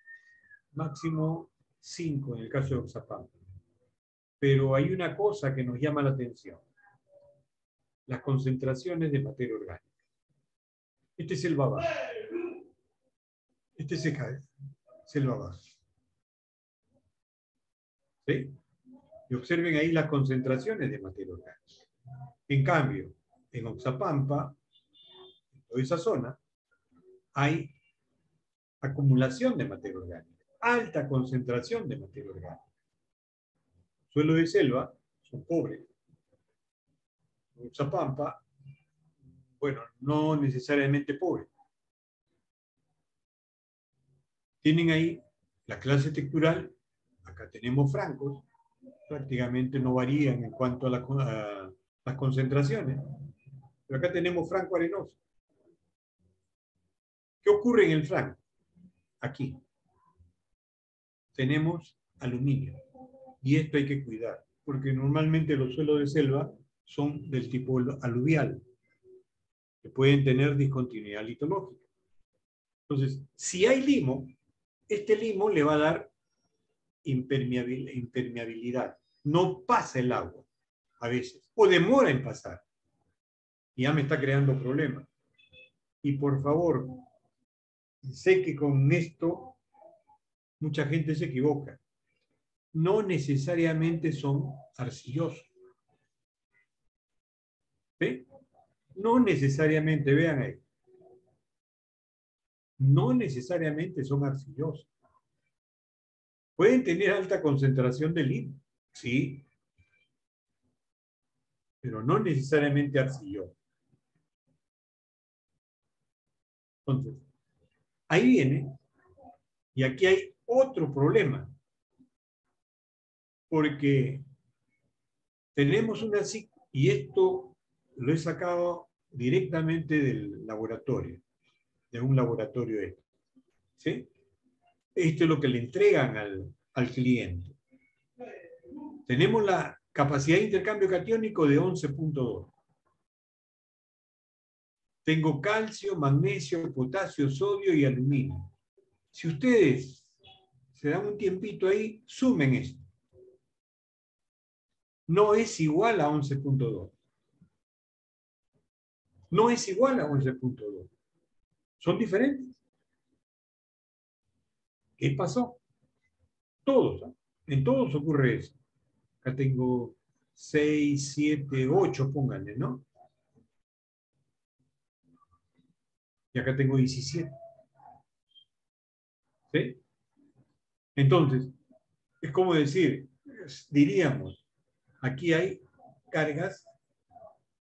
máximo 5 en el caso de Oxapampa. Pero hay una cosa que nos llama la atención: las concentraciones de materia orgánica. Este es el babá. Este se cae. Es el babá. ¿Sí? Y observen ahí las concentraciones de materia orgánica. En cambio, en Oxapampa, en toda esa zona, hay acumulación de materia orgánica, alta concentración de materia orgánica. Suelos de selva son pobres. En Oxapampa, bueno, no necesariamente pobres. Tienen ahí la clase textural. Acá tenemos francos, prácticamente no varían en cuanto a las concentraciones. Pero acá tenemos franco arenoso. ¿Qué ocurre en el franco? Aquí tenemos aluminio. Y esto hay que cuidar, porque normalmente los suelos de selva son del tipo aluvial, que pueden tener discontinuidad litológica. Entonces, si hay limo, este limo le va a dar impermeabilidad. No pasa el agua a veces, o demora en pasar. Y ya me está creando problemas. Y por favor, sé que con esto mucha gente se equivoca. No necesariamente son arcillosos. ¿Sí? No necesariamente, vean ahí. No necesariamente son arcillosos. Pueden tener alta concentración de limo, sí, pero no necesariamente arcillosos. Entonces, ahí viene, y aquí hay otro problema, porque tenemos una, y esto lo he sacado directamente del laboratorio, de un laboratorio este, ¿sí? Esto es lo que le entregan al cliente. Tenemos la capacidad de intercambio catiónico de 11.2. Tengo calcio, magnesio, potasio, sodio y aluminio. Si ustedes se dan un tiempito ahí, sumen esto. No es igual a 11.2. No es igual a 11.2. Son diferentes. ¿Qué pasó? Todos, ¿no? En todos ocurre eso. Acá tengo 6, 7, 8, pónganle, ¿no? Y acá tengo 17. ¿Sí? Entonces, es como decir, diríamos, aquí hay cargas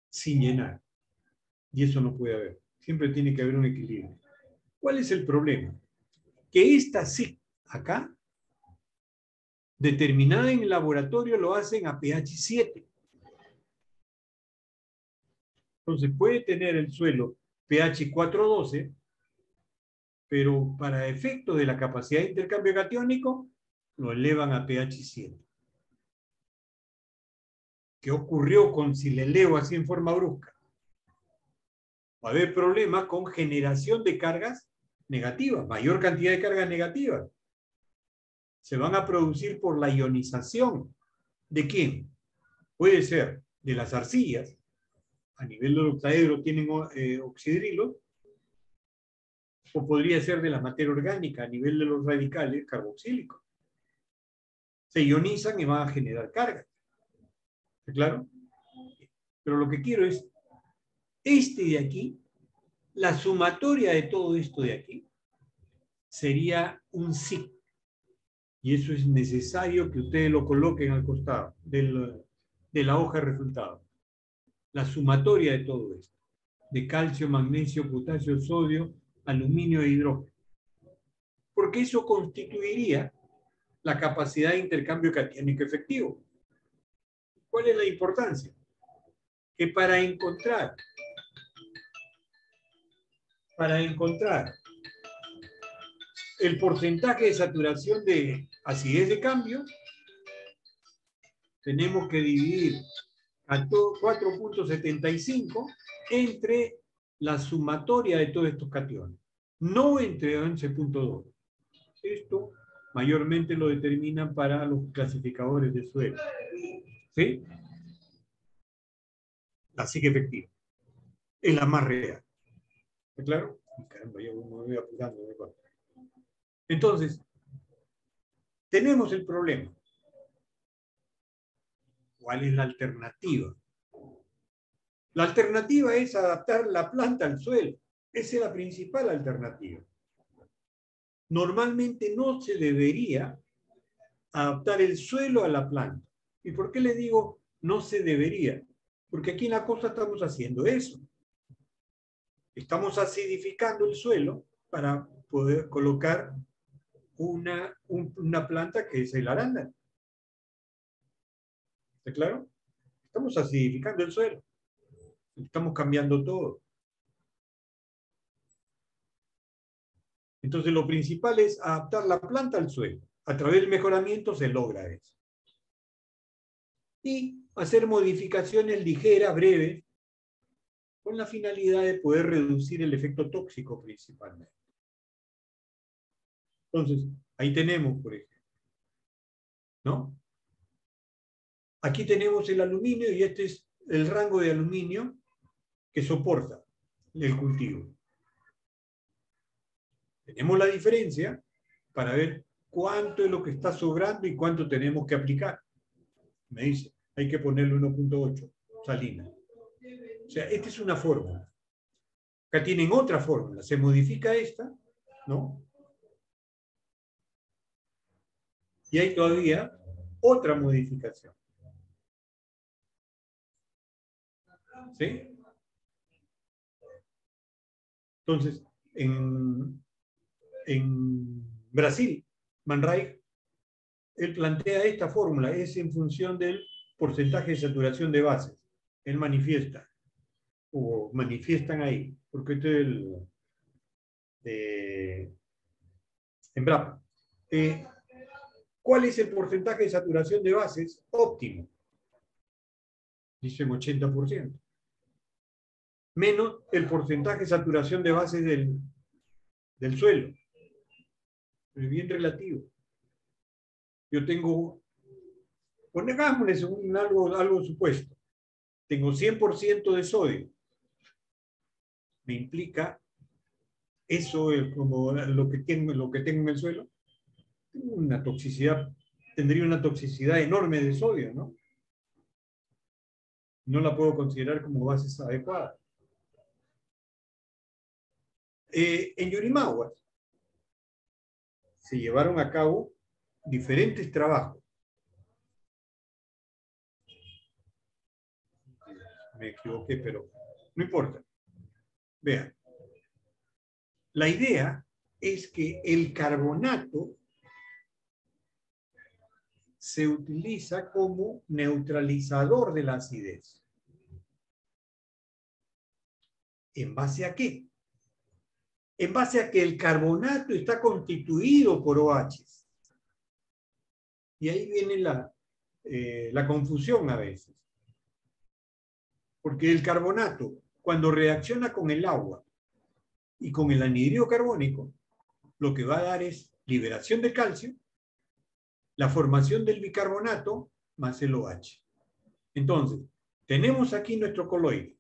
sin llenar. Y eso no puede haber. Siempre tiene que haber un equilibrio. ¿Cuál es el problema? Que esta SIC acá, determinada en el laboratorio, lo hacen a pH 7. Entonces puede tener el suelo pH 4.12, pero para efectos de la capacidad de intercambio catiónico, lo elevan a pH 7. ¿Qué ocurrió con si le elevo así en forma brusca? Va a haber problemas con generación de cargas negativas, mayor cantidad de cargas negativas. Se van a producir por la ionización. ¿De quién? Puede ser de las arcillas, a nivel del octaedro tienen oxidrilos, o podría ser de la materia orgánica, a nivel de los radicales carboxílicos. Se ionizan y van a generar cargas. ¿Está claro? Pero lo que quiero es, este de aquí, la sumatoria de todo esto de aquí, sería un SIC. Y eso es necesario que ustedes lo coloquen al costado de la hoja de resultados. La sumatoria de todo esto. de calcio, magnesio, potasio, sodio, aluminio e hidrógeno. Porque eso constituiría la capacidad de intercambio catiónico efectivo. ¿Cuál es la importancia? Que para encontrar el porcentaje de saturación de acidez de cambio, tenemos que dividir a 4.75 entre la sumatoria de todos estos cationes, no entre 11.2. Esto mayormente lo determinan para los clasificadores de suelo. ¿Sí? Así que efectivo. Es la más real. ¿Está claro? Caramba, ya me voy apurando. Entonces, tenemos el problema. ¿Cuál es la alternativa? La alternativa es adaptar la planta al suelo. Esa es la principal alternativa. Normalmente no se debería adaptar el suelo a la planta. ¿Y por qué le digo no se debería? Porque aquí en la costa estamos haciendo eso. Estamos acidificando el suelo para poder colocar una planta que es el arándano. ¿Está claro? Estamos acidificando el suelo. Estamos cambiando todo. Entonces lo principal es adaptar la planta al suelo. A través del mejoramiento se logra eso. Y hacer modificaciones ligeras, breves, con la finalidad de poder reducir el efecto tóxico principalmente. Entonces, ahí tenemos, por ejemplo, ¿no? Aquí tenemos el aluminio y este es el rango de aluminio que soporta el cultivo. Tenemos la diferencia para ver cuánto es lo que está sobrando y cuánto tenemos que aplicar. Me dice, hay que ponerle 1.8 salina. O sea, esta es una fórmula. Acá tienen otra fórmula. Se modifica esta, ¿no? Y hay todavía otra modificación. ¿Sí? Entonces, en Brasil, Man Ray, él plantea esta fórmula, es en función del porcentaje de saturación de bases. Él manifiesta, o manifiestan ahí, porque este es el Embrapa. ¿Cuál es el porcentaje de saturación de bases óptimo? Dicen 80%. Menos el porcentaje de saturación de bases del suelo. Es bien relativo. Yo tengo, pongámosle algo supuesto. Tengo 100% de sodio. Me implica eso es como lo que tengo en el suelo. Tengo una toxicidad, tendría una toxicidad enorme de sodio, ¿no? No la puedo considerar como bases adecuadas. En Yurimaguas se llevaron a cabo diferentes trabajos. Me equivoqué, pero no importa. Vean. La idea es que el carbonato se utiliza como neutralizador de la acidez. ¿En base a qué? En base a que el carbonato está constituido por OHs. Y ahí viene la confusión a veces. Porque el carbonato, cuando reacciona con el agua y con el anhidrido carbónico, lo que va a dar es liberación de calcio, la formación del bicarbonato más el OH. Entonces, tenemos aquí nuestro coloide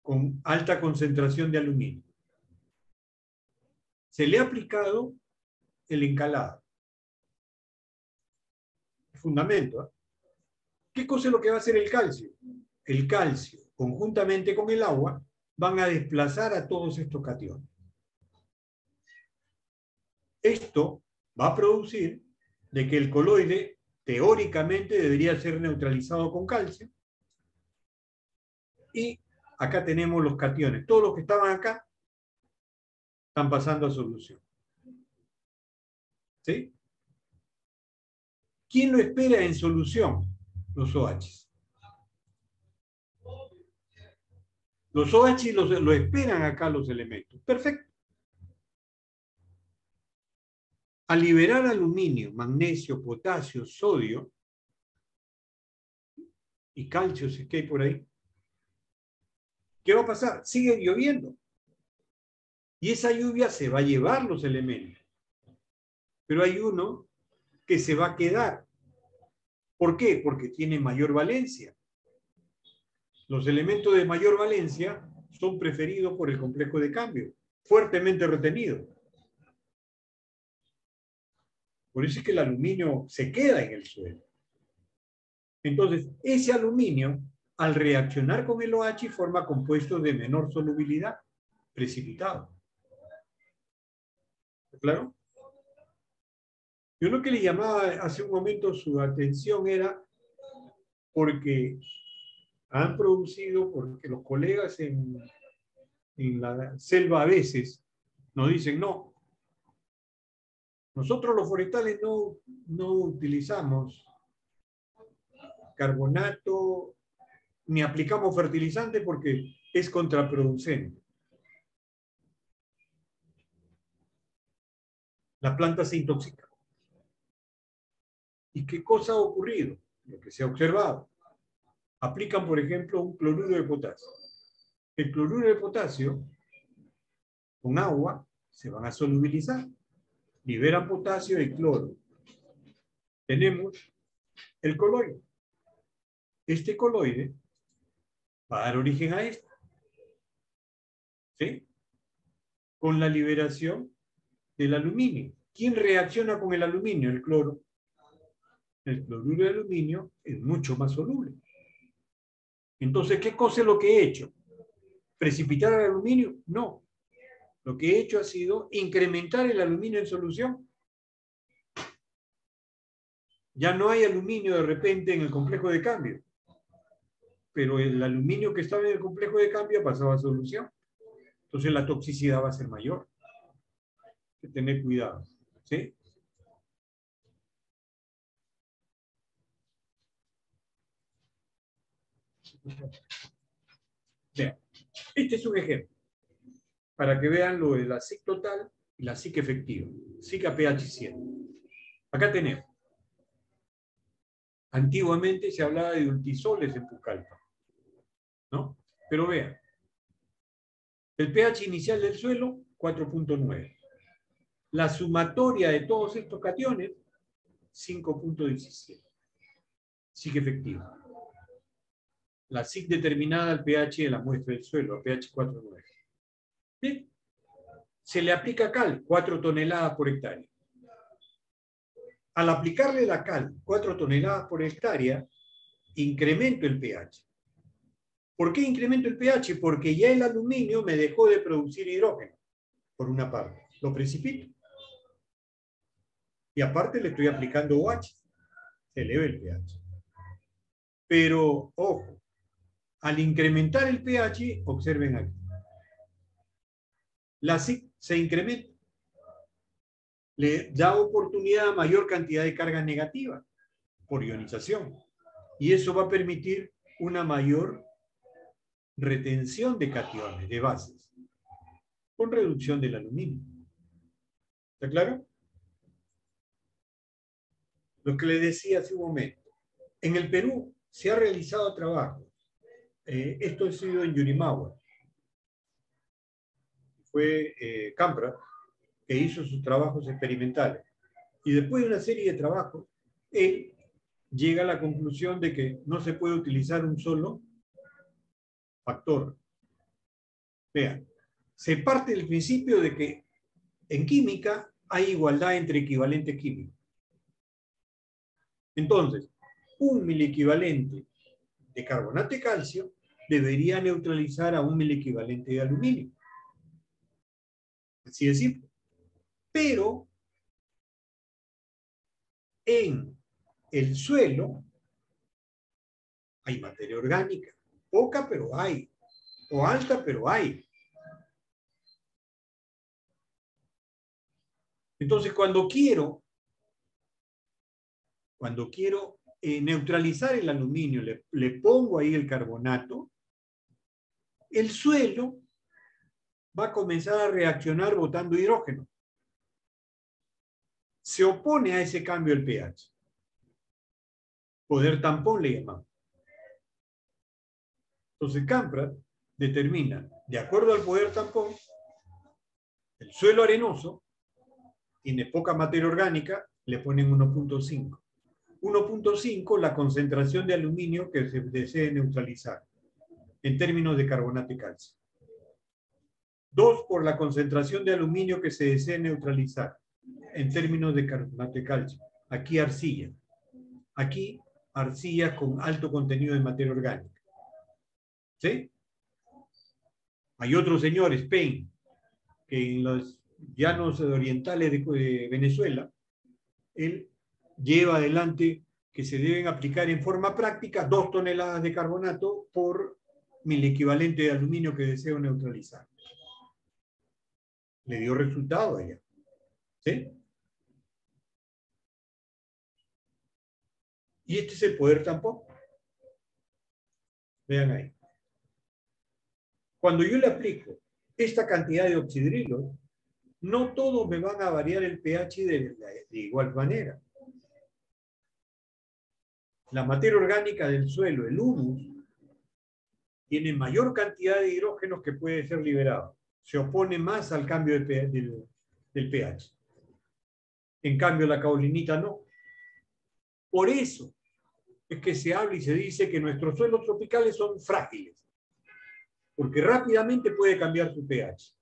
con alta concentración de aluminio. Se le ha aplicado el encalado. Fundamento. ¿Eh? ¿Qué cosa es lo que va a hacer el calcio? El calcio, conjuntamente con el agua, van a desplazar a todos estos cationes. Esto va a producir de que el coloide teóricamente debería ser neutralizado con calcio y acá tenemos los cationes. Todos los que estaban acá están pasando a solución. ¿Sí? ¿Quién lo espera en solución? Los OH. Los OH lo esperan acá los elementos. Perfecto. Al liberar aluminio, magnesio, potasio, sodio y calcio, si es que hay por ahí, ¿qué va a pasar? Sigue lloviendo. Y esa lluvia se va a llevar los elementos. Pero hay uno que se va a quedar. ¿Por qué? Porque tiene mayor valencia. Los elementos de mayor valencia son preferidos por el complejo de cambio, fuertemente retenido. Por eso es que el aluminio se queda en el suelo. Entonces, ese aluminio, al reaccionar con el OH, forma compuestos de menor solubilidad, precipitados. ¿Claro? Yo lo que le llamaba hace un momento su atención era porque han producido, porque los colegas en la selva a veces nos dicen, no, nosotros los forestales no utilizamos carbonato ni aplicamos fertilizante porque es contraproducente. La planta se intoxica. ¿Y qué cosa ha ocurrido? Lo que se ha observado. Aplican, por ejemplo, un cloruro de potasio. El cloruro de potasio, con agua, se van a solubilizar. Liberan potasio y cloro. Tenemos el coloide. Este coloide va a dar origen a esto. ¿Sí? Con la liberación del aluminio. ¿Quién reacciona con el aluminio? El cloro. El cloruro de aluminio es mucho más soluble. Entonces, ¿qué cosa es lo que he hecho? ¿Precipitar el aluminio? No. Lo que he hecho ha sido incrementar el aluminio en solución. Ya no hay aluminio de repente en el complejo de cambio, pero el aluminio que estaba en el complejo de cambio ha pasado a solución. Entonces la toxicidad va a ser mayor. Hay que tener cuidado. ¿Sí? Vean, este es un ejemplo para que vean lo de la SIC total y la SIC efectiva. SIC a pH 100. Acá tenemos. Antiguamente se hablaba de ultisoles en Pucallpa, ¿no? Pero vean, el pH inicial del suelo, 4.9. La sumatoria de todos estos cationes, 5.17. SIC efectiva. La SIC determinada al pH de la muestra del suelo, a pH 4.9. Bien. Se le aplica cal, 4 toneladas por hectárea. Al aplicarle la cal, 4 toneladas por hectárea, incremento el pH. ¿Por qué incremento el pH? Porque ya el aluminio me dejó de producir hidrógeno, por una parte. Lo precipito. Y aparte le estoy aplicando OH. Se eleva el pH. Pero, ojo, al incrementar el pH, observen aquí. La SIC se incrementa. Le da oportunidad a mayor cantidad de carga negativa por ionización. Y eso va a permitir una mayor retención de cationes, de bases, con reducción del aluminio. ¿Está claro? Lo que le decía hace un momento. En el Perú se ha realizado trabajo. Esto ha sido en Yurimaguas. Fue Campra que hizo sus trabajos experimentales. Y después de una serie de trabajos, él llega a la conclusión de que no se puede utilizar un solo factor. Vean, se parte del principio de que en química hay igualdad entre equivalentes químicos. Entonces, un miliequivalente de carbonato de calcio debería neutralizar a un miliequivalente de aluminio. Así de simple. Pero en el suelo hay materia orgánica. Poca, pero hay. o alta, pero hay. Entonces, cuando quiero neutralizar el aluminio, le pongo ahí el carbonato, el suelo va a comenzar a reaccionar botando hidrógeno. Se opone a ese cambio del pH. Poder tampón le llamamos. Entonces, Camprad determina, de acuerdo al poder tampón, el suelo arenoso tiene poca materia orgánica, le ponen 1.5. 1.5 la concentración de aluminio que se desee neutralizar en términos de carbonato y calcio. 2 por la concentración de aluminio que se desee neutralizar en términos de carbonato y calcio. Aquí arcilla. Aquí arcilla con alto contenido de materia orgánica. ¿Sí? Hay otro señor, Spain, que en los llanos orientales de Venezuela, él lleva adelante que se deben aplicar en forma práctica 2 toneladas de carbonato por mil equivalente de aluminio que deseo neutralizar. Le dio resultado a ella. ¿Sí? Y este es el poder tampón. Vean ahí. Cuando yo le aplico esta cantidad de oxidrilos, no todos me van a variar el pH de igual manera. La materia orgánica del suelo, el humus, tiene mayor cantidad de hidrógenos que puede ser liberado. Se opone más al cambio del pH. En cambio, la caolinita no. Por eso es que se habla y se dice que nuestros suelos tropicales son frágiles, porque rápidamente puede cambiar su pH.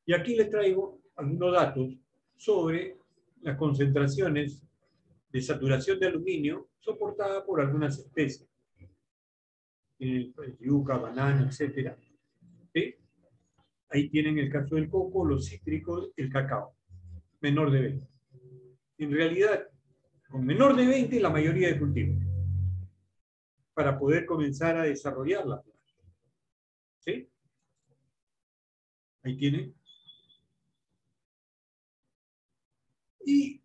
Y aquí les traigo algunos datos sobre las concentraciones de saturación de aluminio soportada por algunas especies. Yuca, banana, etc. ¿Sí? Ahí tienen el caso del coco, los cítricos, el cacao. Menor de 20. En realidad, con menor de 20, la mayoría de cultivos. Para poder comenzar a desarrollar la planta. ¿Sí? Ahí tienen. Y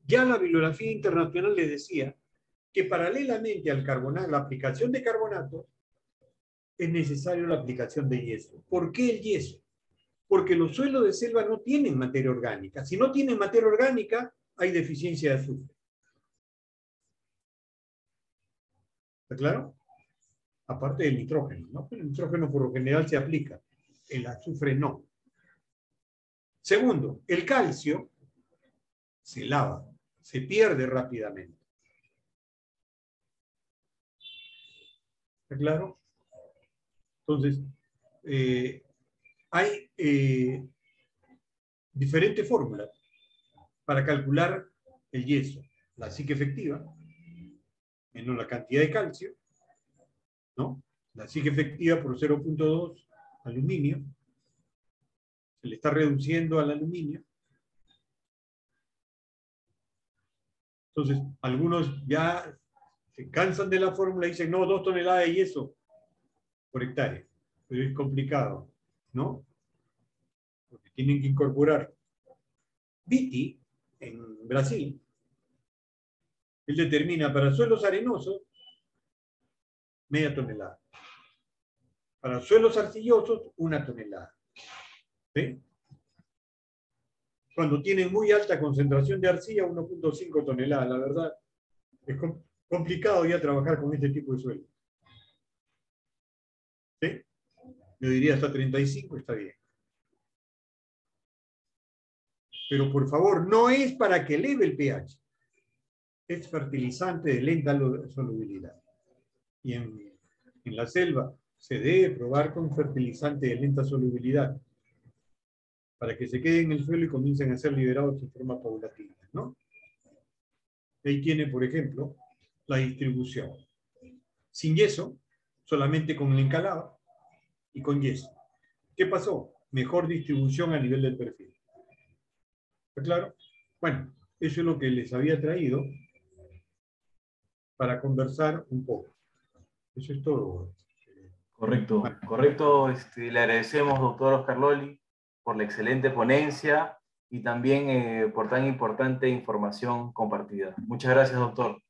ya la bibliografía internacional les decía que paralelamente al carbonato, la aplicación de carbonato, es necesario la aplicación de yeso. ¿Por qué el yeso? Porque los suelos de selva no tienen materia orgánica. Si no tienen materia orgánica, hay deficiencia de azufre. ¿Está claro? Aparte del nitrógeno, ¿no? Pero el nitrógeno por lo general se aplica. El azufre no. Segundo, el calcio se lava, se pierde rápidamente. ¿Está claro? Entonces, hay diferentes fórmulas para calcular el yeso. La psique efectiva, menos la cantidad de calcio, ¿no? La psique efectiva por 0.2 aluminio, se le está reduciendo al aluminio. Entonces, algunos ya se cansan de la fórmula y dicen, no, 2 toneladas de yeso por hectárea. Pero es complicado, ¿no? Porque tienen que incorporar. Vitti, en Brasil, él determina para suelos arenosos media tonelada. Para suelos arcillosos, 1 tonelada. ¿Sí? Cuando tienen muy alta concentración de arcilla, 1.5 toneladas. La verdad, es complicado ya trabajar con este tipo de suelo. ¿Sí? Yo diría hasta 35 está bien. Pero por favor, no es para que eleve el pH. Es fertilizante de lenta solubilidad. Y en la selva se debe probar con fertilizante de lenta solubilidad para que se queden en el suelo y comiencen a ser liberados en forma paulatina, ¿no? Ahí tiene, por ejemplo, la distribución. Sin yeso, solamente con el encalado y con yeso. ¿Qué pasó? Mejor distribución a nivel del perfil. ¿Está claro? Bueno, eso es lo que les había traído para conversar un poco. Eso es todo. Correcto, correcto. Le agradecemos, doctor Oscar Loli, por la excelente ponencia y también por tan importante información compartida. Muchas gracias, doctor.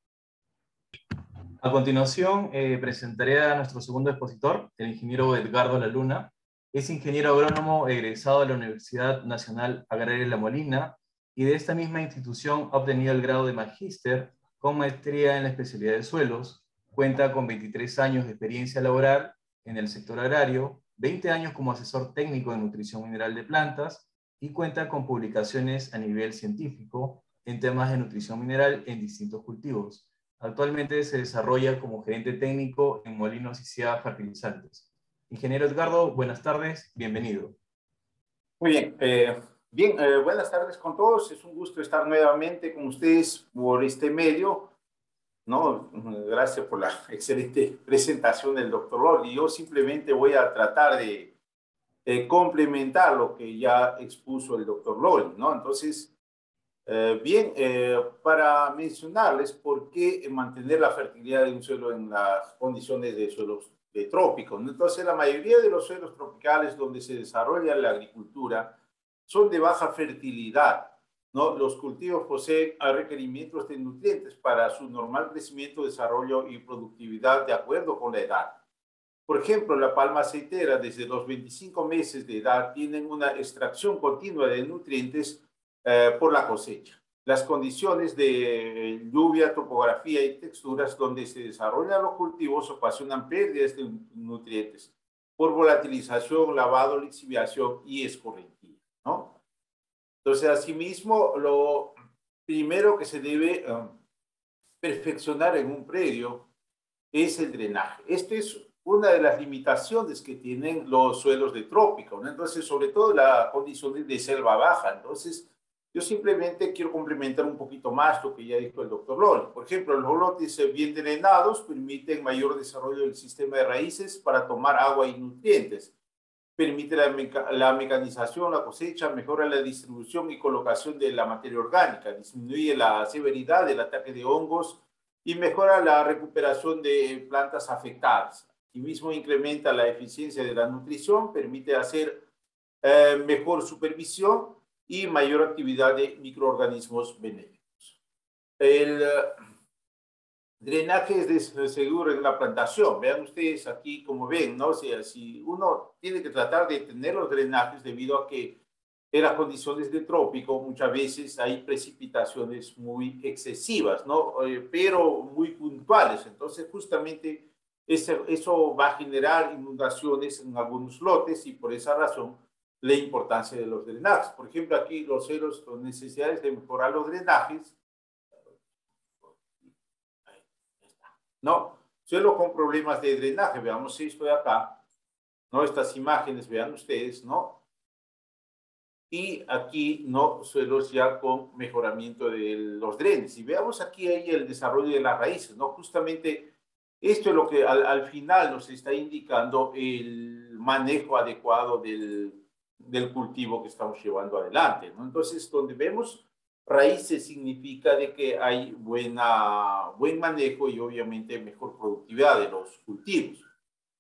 A continuación, presentaré a nuestro segundo expositor, el ingeniero Edgardo La Luna. Es ingeniero agrónomo egresado de la Universidad Nacional Agraria La Molina y de esta misma institución ha obtenido el grado de magíster con maestría en la especialidad de suelos. Cuenta con 23 años de experiencia laboral en el sector agrario, 20 años como asesor técnico de nutrición mineral de plantas y cuenta con publicaciones a nivel científico en temas de nutrición mineral en distintos cultivos. Actualmente se desarrolla como gerente técnico en Molinos y Cía Fertilizantes. Ingeniero Edgardo, buenas tardes, bienvenido. Muy bien, buenas tardes con todos. Es un gusto estar nuevamente con ustedes por este medio, ¿no? Gracias por la excelente presentación del doctor Loli. Yo simplemente voy a tratar de complementar lo que ya expuso el doctor Loli, ¿no? Entonces, para mencionarles por qué mantener la fertilidad de un suelo en las condiciones de suelos de trópicos, ¿no? Entonces, la mayoría de los suelos tropicales donde se desarrolla la agricultura son de baja fertilidad, ¿no? Los cultivos poseen requerimientos de nutrientes para su normal crecimiento, desarrollo y productividad de acuerdo con la edad. Por ejemplo, la palma aceitera desde los 25 meses de edad tienen una extracción continua de nutrientes por la cosecha. Las condiciones de lluvia, topografía y texturas donde se desarrollan los cultivos ocasionan pérdidas de nutrientes por volatilización, lavado, lixiviación y escorrentía, ¿no? Entonces, asimismo, lo primero que se debe perfeccionar en un predio es el drenaje. Esta es una de las limitaciones que tienen los suelos de trópico, ¿no? Entonces, sobre todo la condición de selva baja. Entonces, yo simplemente quiero complementar un poquito más lo que ya dijo el doctor Loli. Por ejemplo, los lotes bien drenados permiten mayor desarrollo del sistema de raíces para tomar agua y nutrientes. Permite la mecanización, la cosecha, mejora la distribución y colocación de la materia orgánica, disminuye la severidad del ataque de hongos y mejora la recuperación de plantas afectadas. Y mismo incrementa la eficiencia de la nutrición, permite hacer mejor supervisión y mayor actividad de microorganismos benéficos. El drenaje es seguro en la plantación. Vean ustedes aquí como ven, ¿no? O sea, si uno tiene que tratar de tener los drenajes debido a que en las condiciones de trópico muchas veces hay precipitaciones muy excesivas, ¿no? Pero muy puntuales. Entonces, justamente eso va a generar inundaciones en algunos lotes y por esa razón la importancia de los drenajes. Por ejemplo, aquí los suelos con necesidades de mejorar los drenajes, ¿no? Suelos con problemas de drenaje, veamos esto de acá, ¿no? Estas imágenes, vean ustedes, ¿no? Y aquí, ¿no? Suelos ya con mejoramiento de los drenes. Y veamos aquí ahí el desarrollo de las raíces, ¿no? Justamente esto es lo que al final nos está indicando el manejo adecuado del cultivo que estamos llevando adelante, ¿no? Entonces, donde vemos raíces significa de que hay buen manejo y obviamente mejor productividad de los cultivos.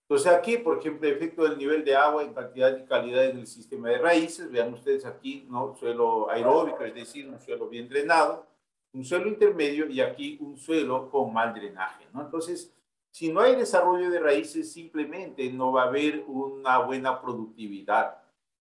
Entonces aquí, por ejemplo, el efecto del nivel de agua en cantidad y calidad en el sistema de raíces, vean ustedes aquí, ¿no? Suelo aeróbico, es decir, un suelo bien drenado, un suelo intermedio y aquí un suelo con mal drenaje, ¿no? Entonces, si no hay desarrollo de raíces, simplemente no va a haber una buena productividad.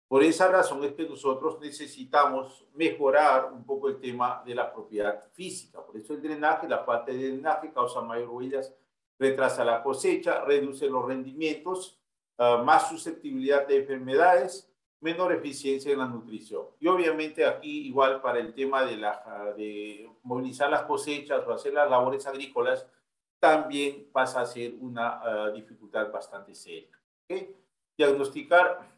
Por esa razón es que nosotros necesitamos mejorar un poco el tema de la propiedad física. Por eso el drenaje, la falta de drenaje causa mayor huellas, retrasa la cosecha, reduce los rendimientos, más susceptibilidad de enfermedades, menor eficiencia en la nutrición. Y obviamente aquí igual para el tema de movilizar las cosechas o hacer las labores agrícolas, también pasa a ser una dificultad bastante seria. ¿Okay? Diagnosticar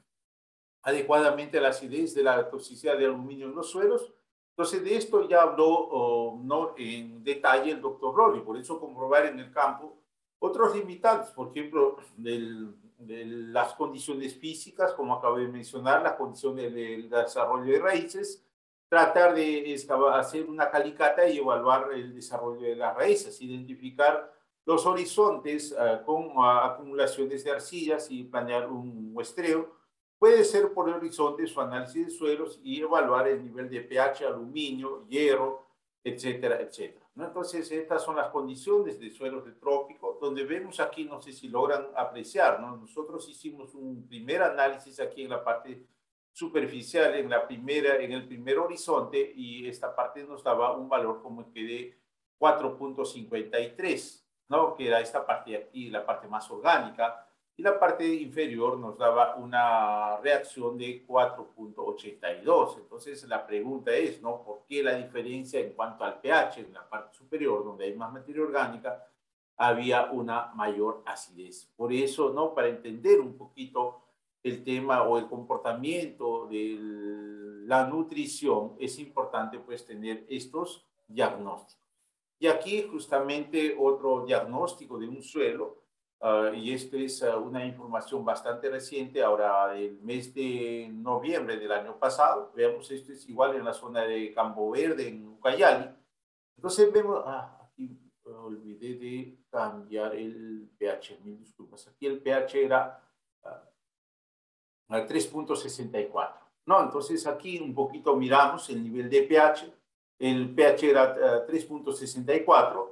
adecuadamente la acidez de la toxicidad de aluminio en los suelos. Entonces, de esto ya habló no en detalle el doctor Loli, por eso comprobar en el campo otros limitantes, por ejemplo, de las condiciones físicas, como acabo de mencionar, las condiciones del desarrollo de raíces, tratar de hacer una calicata y evaluar el desarrollo de las raíces, identificar los horizontes con acumulaciones de arcillas y planear un muestreo. Puede ser por horizontes o análisis de suelos y evaluar el nivel de pH, aluminio, hierro, etcétera, etcétera, ¿no? Entonces, estas son las condiciones de suelos de trópico, donde vemos aquí, no sé si logran apreciar, ¿no? Nosotros hicimos un primer análisis aquí en la parte superficial, en el primer horizonte, y esta parte nos daba un valor como que de 4.53, ¿no? Que era esta parte de aquí, la parte más orgánica, y la parte inferior nos daba una reacción de 4.82. Entonces la pregunta es, ¿no? ¿Por qué la diferencia en cuanto al pH en la parte superior, donde hay más materia orgánica, había una mayor acidez? Por eso, ¿no? Para entender un poquito el tema o el comportamiento de la nutrición, es importante pues tener estos diagnósticos. Y aquí justamente otro diagnóstico de un suelo, y esto es una información bastante reciente, ahora del mes de noviembre del año pasado. Veamos, esto es igual en la zona de Campo Verde, en Ucayali. Entonces vemos, aquí olvidé de cambiar el pH, mil disculpas. Aquí el pH era 3.64, ¿no? Entonces aquí un poquito miramos el nivel de pH. El pH era 3.64.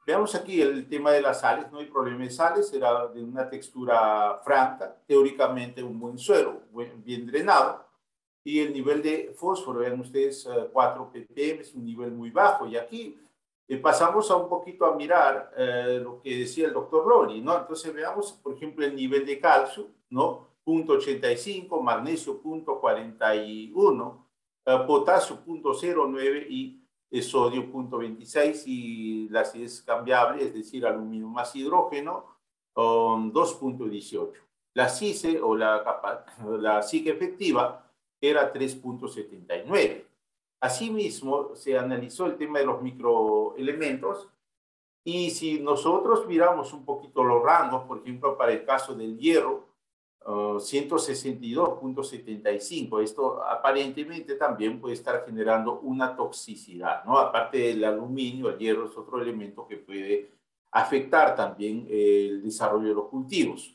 Veamos aquí el tema de las sales, no hay problema de sales, era de una textura franca, teóricamente un buen suelo, bien drenado. Y el nivel de fósforo, vean ustedes, 4 ppm, es un nivel muy bajo. Y aquí pasamos a un poquito a mirar lo que decía el doctor Loli, ¿no? Entonces veamos, por ejemplo, el nivel de calcio, ¿no? 0.85, magnesio 0.41, potasio 0.09 y sodio 0.26, y la acidez cambiable, es decir, aluminio más hidrógeno, 2.18. La CICE o la CIC efectiva era 3.79. Asimismo, se analizó el tema de los microelementos, y si nosotros miramos un poquito los rangos, por ejemplo, para el caso del hierro, 162.75. Esto aparentemente también puede estar generando una toxicidad, ¿no? Aparte del aluminio, el hierro es otro elemento que puede afectar también el desarrollo de los cultivos.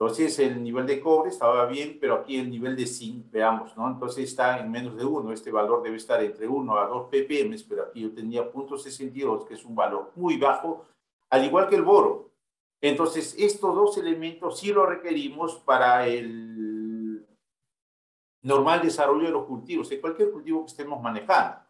Entonces, el nivel de cobre estaba bien, pero aquí el nivel de zinc, veamos, ¿no? Entonces está en menos de 1. Este valor debe estar entre 1 a 2 ppm, pero aquí yo tenía 0.62, que es un valor muy bajo, al igual que el boro. Entonces, estos dos elementos sí lo requerimos para el normal desarrollo de los cultivos, de cualquier cultivo que estemos manejando.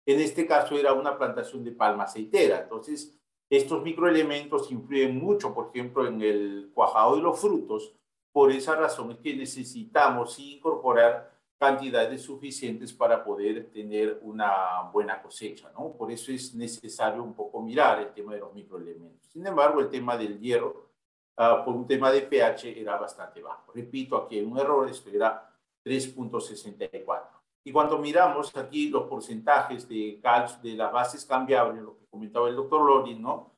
En este caso era una plantación de palma aceitera. Entonces, estos microelementos influyen mucho, por ejemplo, en el cuajado de los frutos. Por esa razón es que necesitamos incorporar cantidades suficientes para poder tener una buena cosecha, ¿no? Por eso es necesario un poco mirar el tema de los microelementos. Sin embargo, el tema del hierro, por un tema de pH, era bastante bajo. Repito, aquí hay un error, esto era 3.64. Y cuando miramos aquí los porcentajes de calcio de las bases cambiables, lo que comentaba el doctor Lorin, ¿no?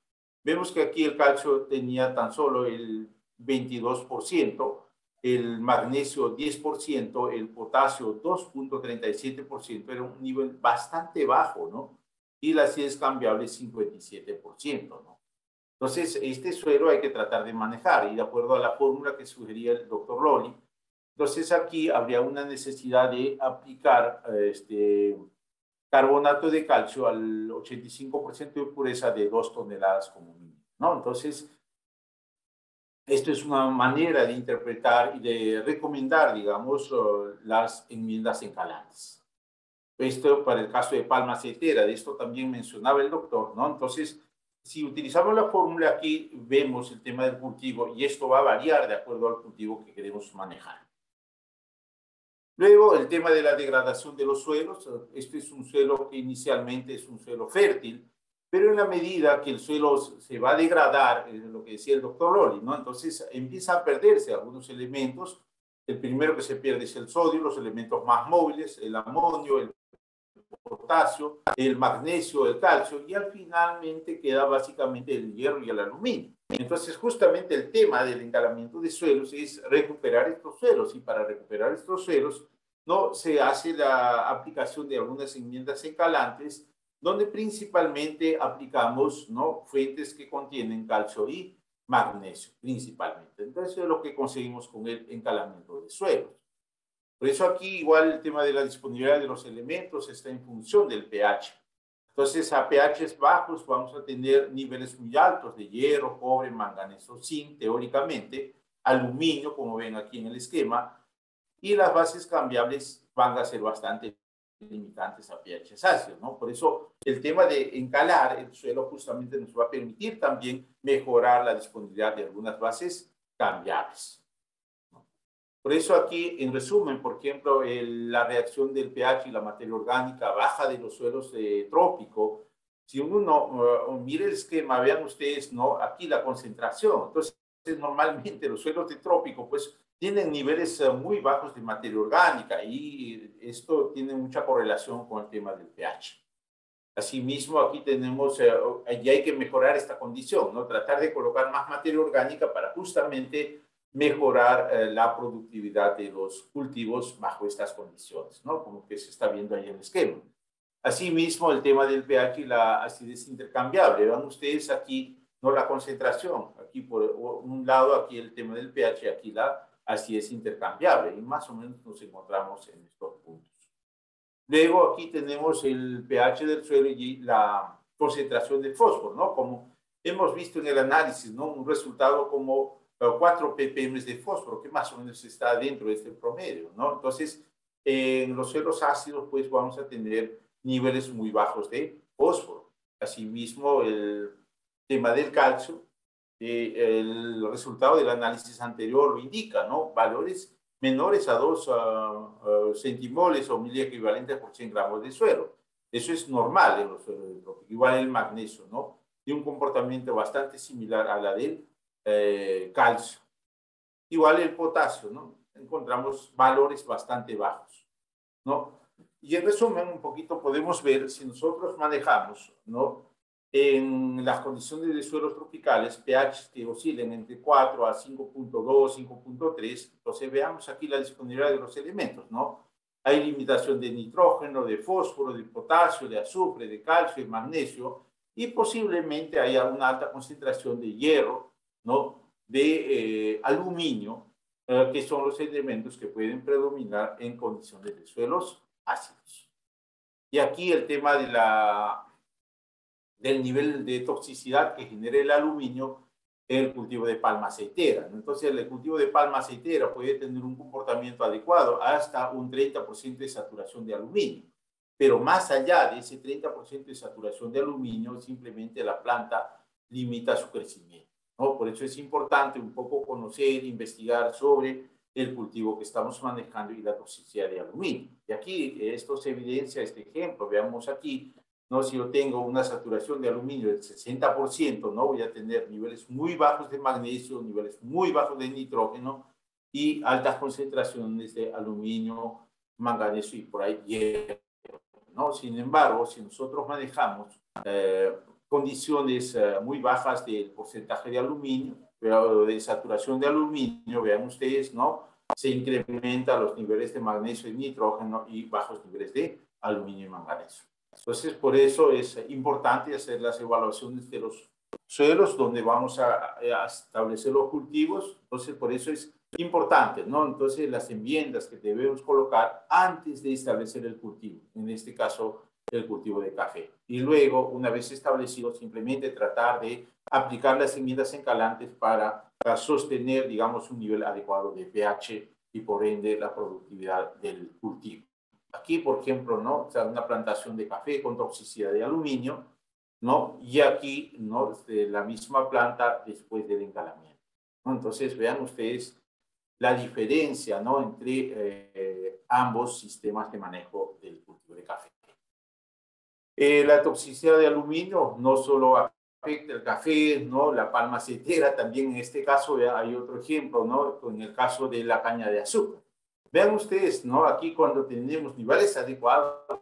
Vemos que aquí el calcio tenía tan solo el 22%, el magnesio 10%, el potasio 2.37%, era un nivel bastante bajo, ¿no? Y la acidez cambiable 57%, ¿no? Entonces, este suelo hay que tratar de manejar, y de acuerdo a la fórmula que sugería el doctor Loli, entonces aquí habría una necesidad de aplicar carbonato de calcio al 85% de pureza de 2 toneladas como mínimo, ¿no? Entonces, esto es una manera de interpretar y de recomendar, digamos, las enmiendas en calantes. Esto para el caso de palma aceitera, de esto también mencionaba el doctor, ¿no? Entonces, si utilizamos la fórmula aquí, vemos el tema del cultivo, y esto va a variar de acuerdo al cultivo que queremos manejar. Luego, el tema de la degradación de los suelos. Este es un suelo que inicialmente es un suelo fértil, pero en la medida que el suelo se va a degradar, lo que decía el doctor Loli, ¿no? Entonces empieza a perderse algunos elementos. El primero que se pierde es el sodio, los elementos más móviles, el amonio, el potasio, el magnesio, el calcio, y al finalmente queda básicamente el hierro y el aluminio. Entonces, justamente el tema del encalamiento de suelos es recuperar estos suelos, y para recuperar estos suelos ¿no? Se hace la aplicación de algunas enmiendas encalantes, donde principalmente aplicamos, ¿no?, fuentes que contienen calcio y magnesio, principalmente. Entonces, es lo que conseguimos con el encalamiento de suelos. Por eso aquí igual el tema de la disponibilidad de los elementos está en función del pH. Entonces, a pHs bajos vamos a tener niveles muy altos de hierro, cobre, manganeso, zinc, teóricamente, aluminio, como ven aquí en el esquema, y las bases cambiables van a ser bastante limitantes a pHs ácidos, ¿no? Por eso el tema de encalar el suelo justamente nos va a permitir también mejorar la disponibilidad de algunas bases cambiables. Por eso aquí, en resumen, por ejemplo, la reacción del pH y la materia orgánica baja de los suelos de trópico, si uno mira el esquema, vean ustedes, ¿no?, aquí la concentración. Entonces, normalmente los suelos de trópico, pues, tienen niveles muy bajos de materia orgánica y esto tiene mucha correlación con el tema del pH. Asimismo, aquí tenemos, y hay que mejorar esta condición, ¿no? Tratar de colocar más materia orgánica para justamente mejorar la productividad de los cultivos bajo estas condiciones, ¿no? Como que se está viendo ahí en el esquema. Asimismo, el tema del pH y la acidez intercambiable. Vean ustedes aquí, no la concentración, aquí por un lado, aquí el tema del pH, aquí la acidez intercambiable, y más o menos nos encontramos en estos puntos. Luego aquí tenemos el pH del suelo y la concentración de fósforo, ¿no? Como hemos visto en el análisis, ¿no?, un resultado como 4 ppm de fósforo, que más o menos está dentro de este promedio, ¿no? Entonces, en los suelos ácidos, pues vamos a tener niveles muy bajos de fósforo. Asimismo, el tema del calcio, el resultado del análisis anterior lo indica, ¿no? Valores menores a 2 centimoles o miliequivalentes por 100 gramos de suelo. Eso es normal en los suelos del trópico. Igual el magnesio, ¿no? Y un comportamiento bastante similar a la del calcio. Igual el potasio, ¿no? Encontramos valores bastante bajos, ¿no? Y en resumen, un poquito podemos ver si nosotros manejamos, ¿no?, en las condiciones de suelos tropicales, pH que oscilen entre 4 a 5.2, 5.3, entonces veamos aquí la disponibilidad de los elementos, ¿no? Hay limitación de nitrógeno, de fósforo, de potasio, de azufre, de calcio y magnesio, y posiblemente haya una alta concentración de hierro, ¿no?, de aluminio, que son los elementos que pueden predominar en condiciones de suelos ácidos. Y aquí el tema de del nivel de toxicidad que genera el aluminio en el cultivo de palma aceitera. Entonces, el cultivo de palma aceitera puede tener un comportamiento adecuado hasta un 30% de saturación de aluminio. Pero más allá de ese 30% de saturación de aluminio, simplemente la planta limita su crecimiento, ¿no? Por eso es importante un poco conocer, investigar sobre el cultivo que estamos manejando y la toxicidad de aluminio. Y aquí esto se evidencia, este ejemplo. Veamos aquí, ¿no? Si yo tengo una saturación de aluminio del 60%, ¿no?, voy a tener niveles muy bajos de magnesio, niveles muy bajos de nitrógeno y altas concentraciones de aluminio, manganeso y por ahí hierro, ¿no? Sin embargo, si nosotros manejamos condiciones muy bajas del porcentaje de aluminio, pero de saturación de aluminio, vean ustedes, ¿no?, se incrementan los niveles de magnesio y nitrógeno y bajos niveles de aluminio y manganeso. Entonces, por eso es importante hacer las evaluaciones de los suelos donde vamos a establecer los cultivos. Entonces, por eso es importante, ¿no? Entonces, las enmiendas que debemos colocar antes de establecer el cultivo, en este caso, el cultivo de café. Y luego, una vez establecido, simplemente tratar de aplicar las enmiendas encalantes para sostener, digamos, un nivel adecuado de pH y, por ende, la productividad del cultivo. Aquí, por ejemplo, ¿no?, o sea, una plantación de café con toxicidad de aluminio, ¿no? Y aquí, ¿no?, la misma planta después del encalamiento, ¿no? Entonces, vean ustedes la diferencia, ¿no?, entre ambos sistemas de manejo del cultivo de café. La toxicidad de aluminio no solo afecta el café, ¿no?, la palma aceitera, también en este caso hay otro ejemplo, ¿no?, en el caso de la caña de azúcar. Vean ustedes, ¿no?, aquí cuando tenemos niveles adecuados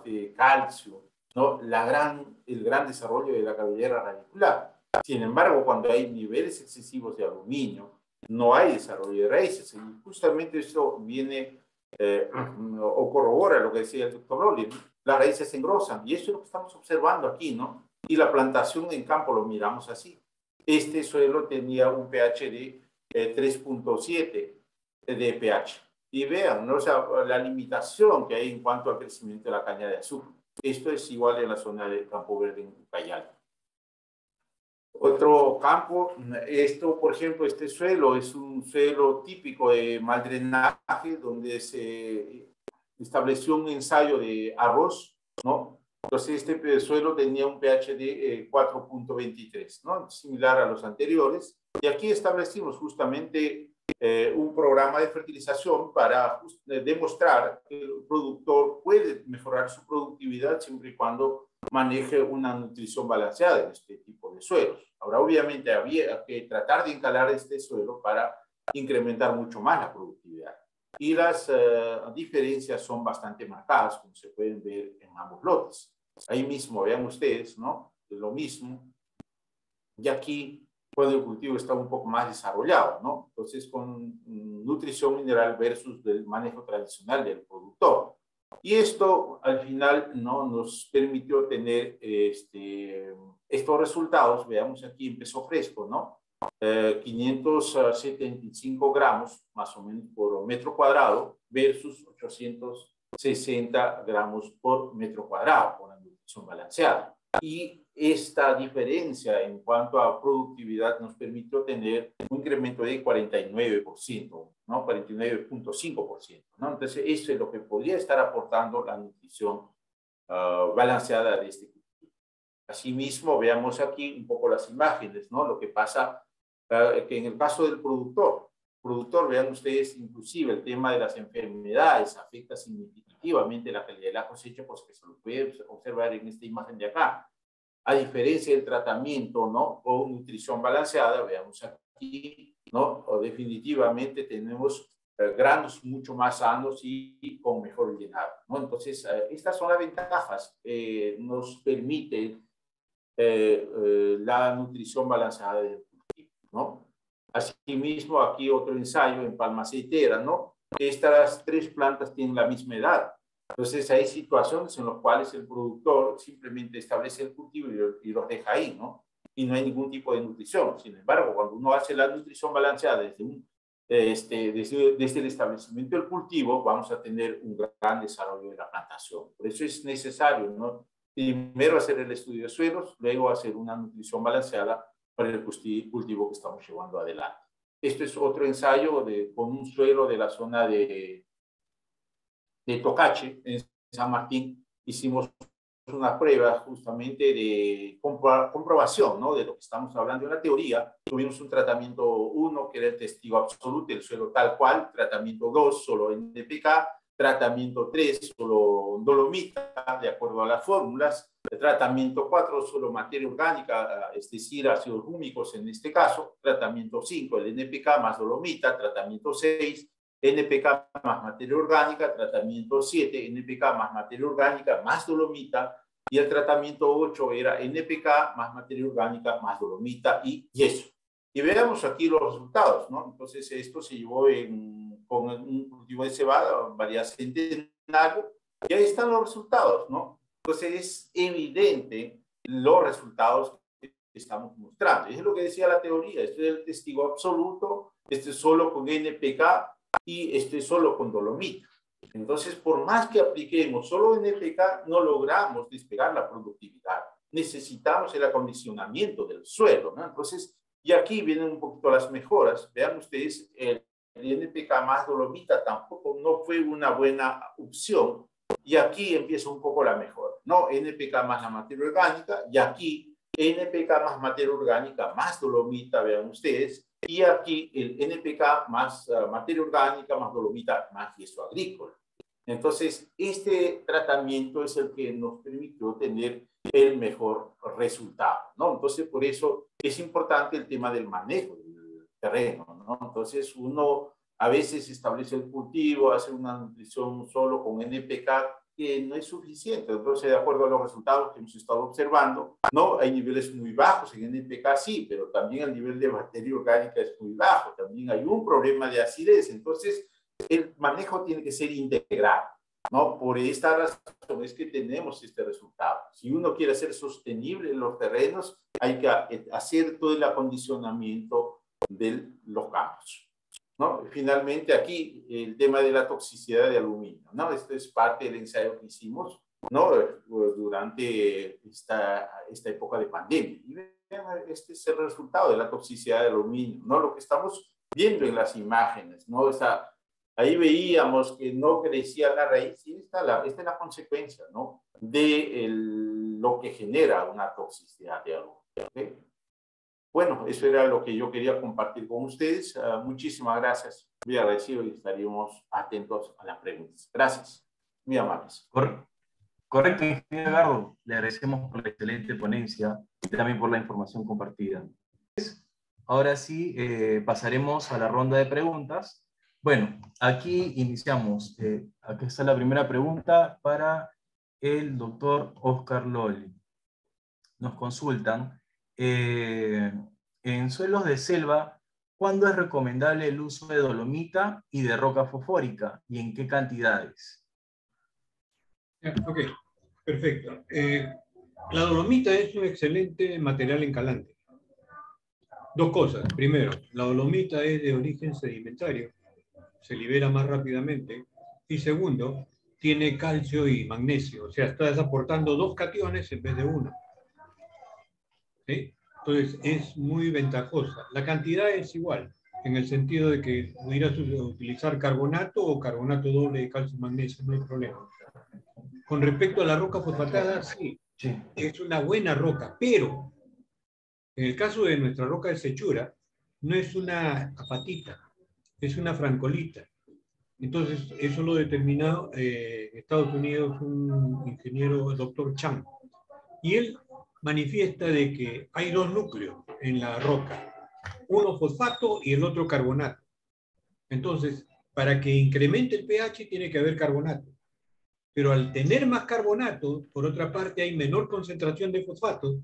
de calcio, ¿no?, el gran desarrollo de la cabellera radicular. Sin embargo, cuando hay niveles excesivos de aluminio, no hay desarrollo de raíces. Y justamente esto viene o corrobora lo que decía el doctor Rolli, ¿no? Las raíces se engrosan, y eso es lo que estamos observando aquí, ¿no? Y la plantación en campo lo miramos así. Este suelo tenía un pH de 3.7 de pH. Y vean, ¿no? O sea, la limitación que hay en cuanto al crecimiento de la caña de azúcar. Esto es igual en la zona del Campo Verde en Ucayali. Otro campo, esto, por ejemplo, este suelo es un suelo típico de mal drenaje, donde se estableció un ensayo de arroz, ¿no? Entonces, este suelo tenía un pH de 4.23, ¿no? Similar a los anteriores. Y aquí establecimos justamente un programa de fertilización para demostrar que el productor puede mejorar su productividad siempre y cuando maneje una nutrición balanceada en este tipo de suelos. Ahora, obviamente, había que tratar de encalar este suelo para incrementar mucho más la productividad. Y las diferencias son bastante marcadas, como se pueden ver en ambos lotes. Ahí mismo, vean ustedes, ¿no? Es lo mismo. Y aquí, cuando el cultivo está un poco más desarrollado, ¿no? Entonces, con nutrición mineral versus el manejo tradicional del productor. Y esto, al final, ¿no? Nos permitió tener estos resultados. Veamos aquí en peso fresco, ¿no? 575 gramos, más o menos, por metro cuadrado, versus 860 gramos por metro cuadrado, con la nutrición balanceada. Y esta diferencia en cuanto a productividad nos permitió tener un incremento de 49%, ¿no? 49.5%, ¿no? Entonces, eso es lo que podría estar aportando la nutrición balanceada de este cultivo. Asimismo, veamos aquí un poco las imágenes, ¿no? Lo que pasa que en el caso del productor, vean ustedes, inclusive el tema de las enfermedades afecta significativamente la calidad de la cosecha, pues que se lo puede observar en esta imagen de acá. A diferencia del tratamiento, ¿no? O nutrición balanceada, veamos aquí, ¿no? O definitivamente tenemos granos mucho más sanos y con mejor llenado, ¿no? Entonces, estas son las ventajas que nos permite la nutrición balanceada del cultivo, ¿no? Asimismo, aquí otro ensayo en palma aceitera, ¿no? Estas tres plantas tienen la misma edad. Entonces, hay situaciones en las cuales el productor simplemente establece el cultivo y los deja ahí, ¿no? Y no hay ningún tipo de nutrición. Sin embargo, cuando uno hace la nutrición balanceada desde el establecimiento del cultivo, vamos a tener un gran desarrollo de la plantación. Por eso es necesario, ¿no? Primero hacer el estudio de suelos, luego hacer una nutrición balanceada para el cultivo que estamos llevando adelante. Esto es otro ensayo con un suelo de la zona de Tocache, en San Martín. Hicimos una prueba justamente de comprobación, ¿no? De lo que estamos hablando en la teoría. Tuvimos un tratamiento 1, que era el testigo absoluto, el suelo tal cual, tratamiento 2, solo NPK, tratamiento 3, solo dolomita, de acuerdo a las fórmulas, tratamiento 4, solo materia orgánica, es decir, ácidos húmicos en este caso, tratamiento 5, el NPK más dolomita, tratamiento 6, NPK más materia orgánica, tratamiento 7, NPK más materia orgánica más dolomita, y el tratamiento 8 era NPK más materia orgánica más dolomita y yeso. Y veamos aquí los resultados, ¿no? Entonces, esto se llevó con un cultivo de cebada, variedad centenario, y ahí están los resultados, ¿no? Entonces, es evidente los resultados que estamos mostrando. Es lo que decía la teoría, esto es el testigo absoluto, este es solo con NPK, y este solo con dolomita. Entonces, por más que apliquemos solo NPK, no logramos despegar la productividad. Necesitamos el acondicionamiento del suelo, ¿no? Entonces, y aquí vienen un poquito las mejoras. Vean ustedes, el NPK más dolomita tampoco no fue una buena opción. Y aquí empieza un poco la mejora, ¿no? NPK más la materia orgánica, y aquí NPK más materia orgánica más dolomita, vean ustedes. Y aquí el NPK más materia orgánica, más dolomita, más yeso agrícola. Entonces, este tratamiento es el que nos permitió tener el mejor resultado, ¿no? Entonces, por eso es importante el tema del manejo del terreno, ¿no? Entonces, uno a veces establece el cultivo, hace una nutrición solo con NPK, que no es suficiente. Entonces, de acuerdo a los resultados que hemos estado observando, ¿no? Hay niveles muy bajos en NPK, sí, pero también el nivel de materia orgánica es muy bajo. También hay un problema de acidez. Entonces, el manejo tiene que ser integral, ¿no? Por esta razón es que tenemos este resultado. Si uno quiere hacer sostenible los terrenos, hay que hacer todo el acondicionamiento de los campos, ¿no? Finalmente, aquí el tema de la toxicidad de aluminio, ¿no? Esto es parte del ensayo que hicimos, ¿no? Durante esta época de pandemia. Y vean, este es el resultado de la toxicidad de aluminio, ¿no? Lo que estamos viendo en las imágenes, ¿no? Ahí veíamos que no crecía la raíz y esta es la consecuencia, ¿no? De lo que genera una toxicidad de aluminio. ¿Okay? Bueno, eso era lo que yo quería compartir con ustedes. Muchísimas gracias. Muy agradecido y estaríamos atentos a las preguntas. Gracias. Muy amables. Correcto, ingeniero Edgardo. Le agradecemos por la excelente ponencia y también por la información compartida. Ahora sí, pasaremos a la ronda de preguntas. Bueno, aquí iniciamos. Aquí está la primera pregunta para el doctor Oscar Loli. Nos consultan, en suelos de selva, ¿cuándo es recomendable el uso de dolomita y de roca fosfórica? ¿Y en qué cantidades? Ok, perfecto. La dolomita es un excelente material encalante. Dos cosas. Primero, la dolomita es de origen sedimentario, se libera más rápidamente. Y segundo, tiene calcio y magnesio, o sea, estás aportando dos cationes en vez de uno. ¿Sí? Entonces, es muy ventajosa. La cantidad es igual, en el sentido de que pudieras utilizar carbonato o carbonato doble de calcio y magnesio, no hay problema. Con respecto a la roca fosfatada, sí, es una buena roca, pero en el caso de nuestra roca de Sechura, no es una apatita, es una francolita. Entonces, eso lo determinó en Estados Unidos un ingeniero, el doctor Chang. Y él manifiesta de que hay dos núcleos en la roca, uno fosfato y el otro carbonato. Entonces, para que incremente el pH tiene que haber carbonato. Pero al tener más carbonato, por otra parte, hay menor concentración de fosfato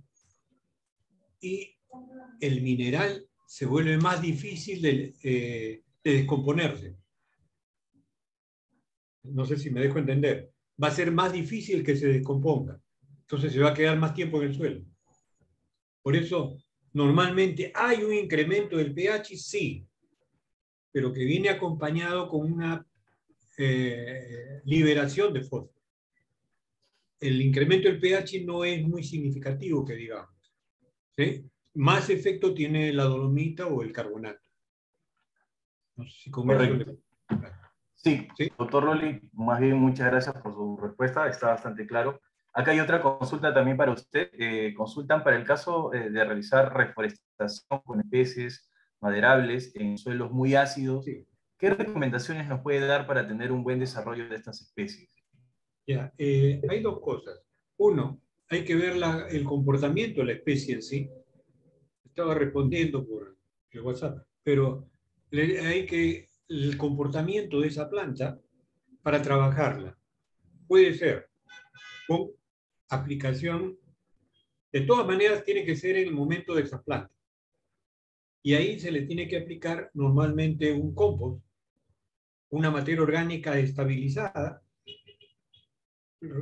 y el mineral se vuelve más difícil de descomponerse. No sé si me dejo entender. Va a ser más difícil que se descomponga. Entonces se va a quedar más tiempo en el suelo. Por eso, normalmente hay un incremento del pH, sí, pero que viene acompañado con una liberación de fósforo. El incremento del pH no es muy significativo, que digamos. ¿Sí? Más efecto tiene la dolomita o el carbonato. No sé si con correcto. Eso Sí, doctor Loli, más bien muchas gracias por su respuesta, está bastante claro. Acá hay otra consulta también para usted. Consultan para el caso de realizar reforestación con especies maderables en suelos muy ácidos. Sí. ¿Qué recomendaciones nos puede dar para tener un buen desarrollo de estas especies? Ya, hay dos cosas. Uno, hay que ver el comportamiento de la especie en sí. Estaba respondiendo por el WhatsApp, pero hay que el comportamiento de esa planta para trabajarla. Puede ser con aplicación, de todas maneras tiene que ser en el momento de trasplante. Y ahí se le tiene que aplicar normalmente un compost, una materia orgánica estabilizada,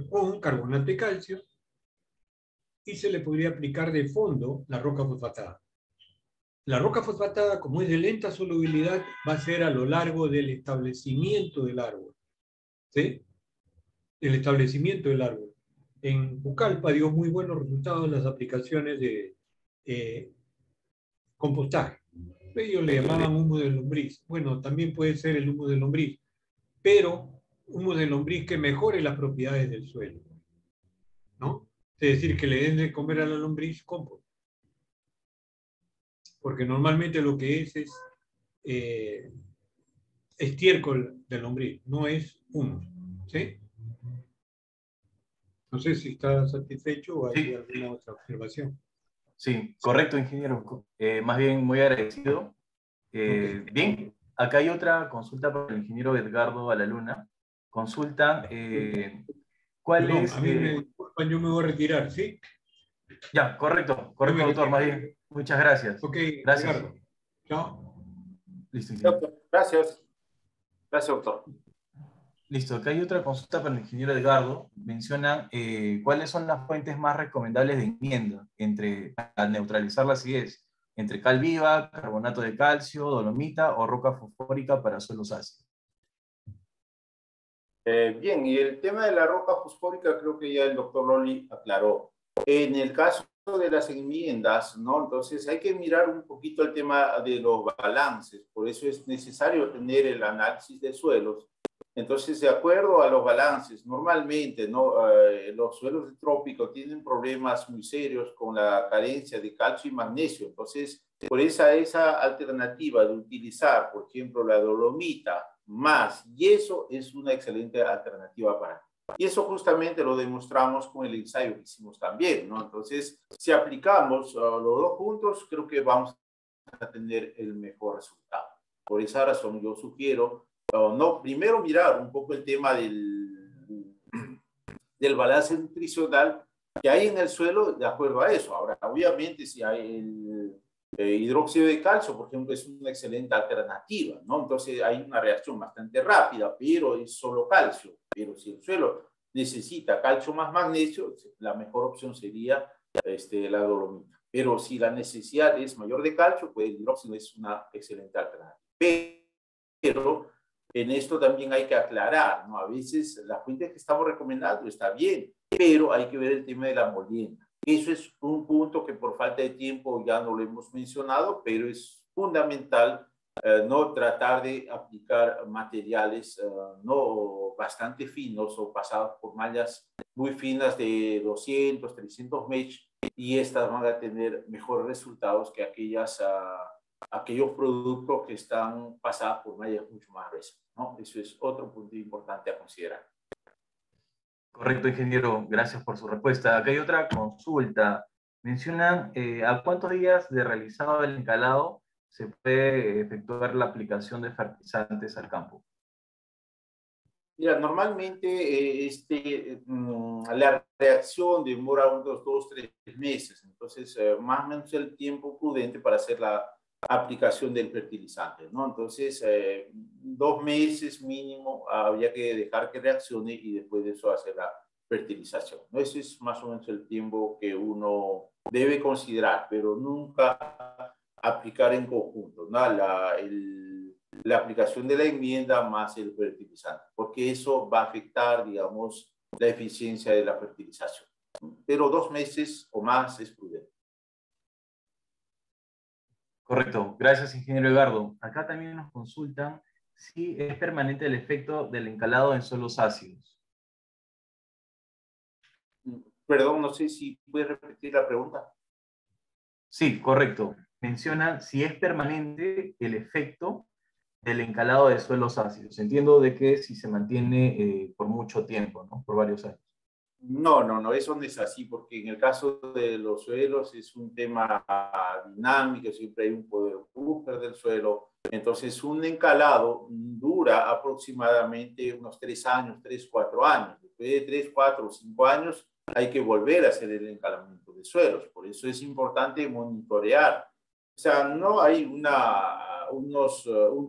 con carbonato de calcio, y se le podría aplicar de fondo la roca fosfatada. La roca fosfatada, como es de lenta solubilidad, va a ser a lo largo del establecimiento del árbol. ¿Sí? El establecimiento del árbol. En Pucallpa dio muy buenos resultados en las aplicaciones de compostaje. Ellos le llamaban humo de lombriz. Bueno, también puede ser el humo de lombriz, pero humo de lombriz que mejore las propiedades del suelo, ¿no? Es decir, que le den de comer a la lombriz compost. Porque normalmente lo que es estiércol de lombriz, no es humus. ¿Sí? No sé si está satisfecho o hay alguna otra observación. Sí, correcto, ingeniero. Más bien, muy agradecido. Okay. Bien, acá hay otra consulta para el ingeniero Edgardo Alaluna. Consulta, ¿cuál Perdón, es...? a mí me disculpan, yo me voy a retirar, ¿sí? Ya, correcto, doctor, más bien. Muchas gracias. Ok, Gracias. Edgardo. Chao. Listo, ingeniero. Gracias. Gracias, doctor. Listo, acá hay otra consulta para el ingeniero Edgardo. Mencionan cuáles son las fuentes más recomendables de enmienda para neutralizar la acidez, entre cal viva, carbonato de calcio, dolomita o roca fosfórica para suelos ácidos. Bien, y el tema de la roca fosfórica creo que ya el doctor Loli aclaró. En el caso de las enmiendas, ¿no? Entonces hay que mirar un poquito el tema de los balances, por eso es necesario tener el análisis de suelos. Entonces, de acuerdo a los balances, normalmente, ¿no? Los suelos de trópico tienen problemas muy serios con la carencia de calcio y magnesio. Entonces, por esa alternativa de utilizar, por ejemplo, la dolomita más yeso es una excelente alternativa para. Y eso justamente lo demostramos con el ensayo que hicimos también, ¿no? Entonces, si aplicamos los dos juntos, creo que vamos a tener el mejor resultado. Por esa razón, yo sugiero, no, primero mirar un poco el tema del balance nutricional que hay en el suelo de acuerdo a eso. Ahora, obviamente, si hay el hidróxido de calcio, por ejemplo, es una excelente alternativa, ¿no? Entonces hay una reacción bastante rápida, pero es solo calcio. Pero si el suelo necesita calcio más magnesio, la mejor opción sería la dolomita. Pero si la necesidad es mayor de calcio, pues el hidróxido es una excelente alternativa. Pero en esto también hay que aclarar, ¿no? A veces la fuente que estamos recomendando está bien, pero hay que ver el tema de la molienda. Eso es un punto que por falta de tiempo ya no lo hemos mencionado, pero es fundamental no tratar de aplicar materiales no bastante finos o pasados por mallas muy finas de 200, 300 mesh, y estas van a tener mejores resultados que aquellos productos que están pasados por mallas mucho más gruesas, ¿no? Eso es otro punto importante a considerar. Correcto, ingeniero. Gracias por su respuesta. Acá hay otra consulta. Mencionan a cuántos días de realizado el encalado se puede efectuar la aplicación de fertilizantes al campo. Mira, normalmente la reacción demora unos 2-3 meses, entonces más o menos el tiempo prudente para hacer la aplicación del fertilizante, ¿no? Entonces, 2 meses mínimo habría que dejar que reaccione y después de eso hacer la fertilización, ¿no? Ese es más o menos el tiempo que uno debe considerar, pero nunca aplicar en conjunto, ¿no? La aplicación de la enmienda más el fertilizante, porque eso va a afectar, digamos, la eficiencia de la fertilización. Pero 2 meses o más es prudente. Correcto. Gracias, ingeniero Edgardo. Acá también nos consultan si es permanente el efecto del encalado en suelos ácidos. Perdón, no sé si puedes repetir la pregunta. Sí, correcto. Mencionan si es permanente el efecto del encalado de suelos ácidos. Entiendo de que si se mantiene por mucho tiempo, ¿no? Por varios años. No, eso no es así, porque en el caso de los suelos es un tema dinámico, siempre hay un poder buffer del suelo. Entonces, un encalado dura aproximadamente unos 3 años, 3, 4 años. Después de 3, 4 o 5 años, hay que volver a hacer el encalamiento de suelos. Por eso es importante monitorear. O sea, no hay un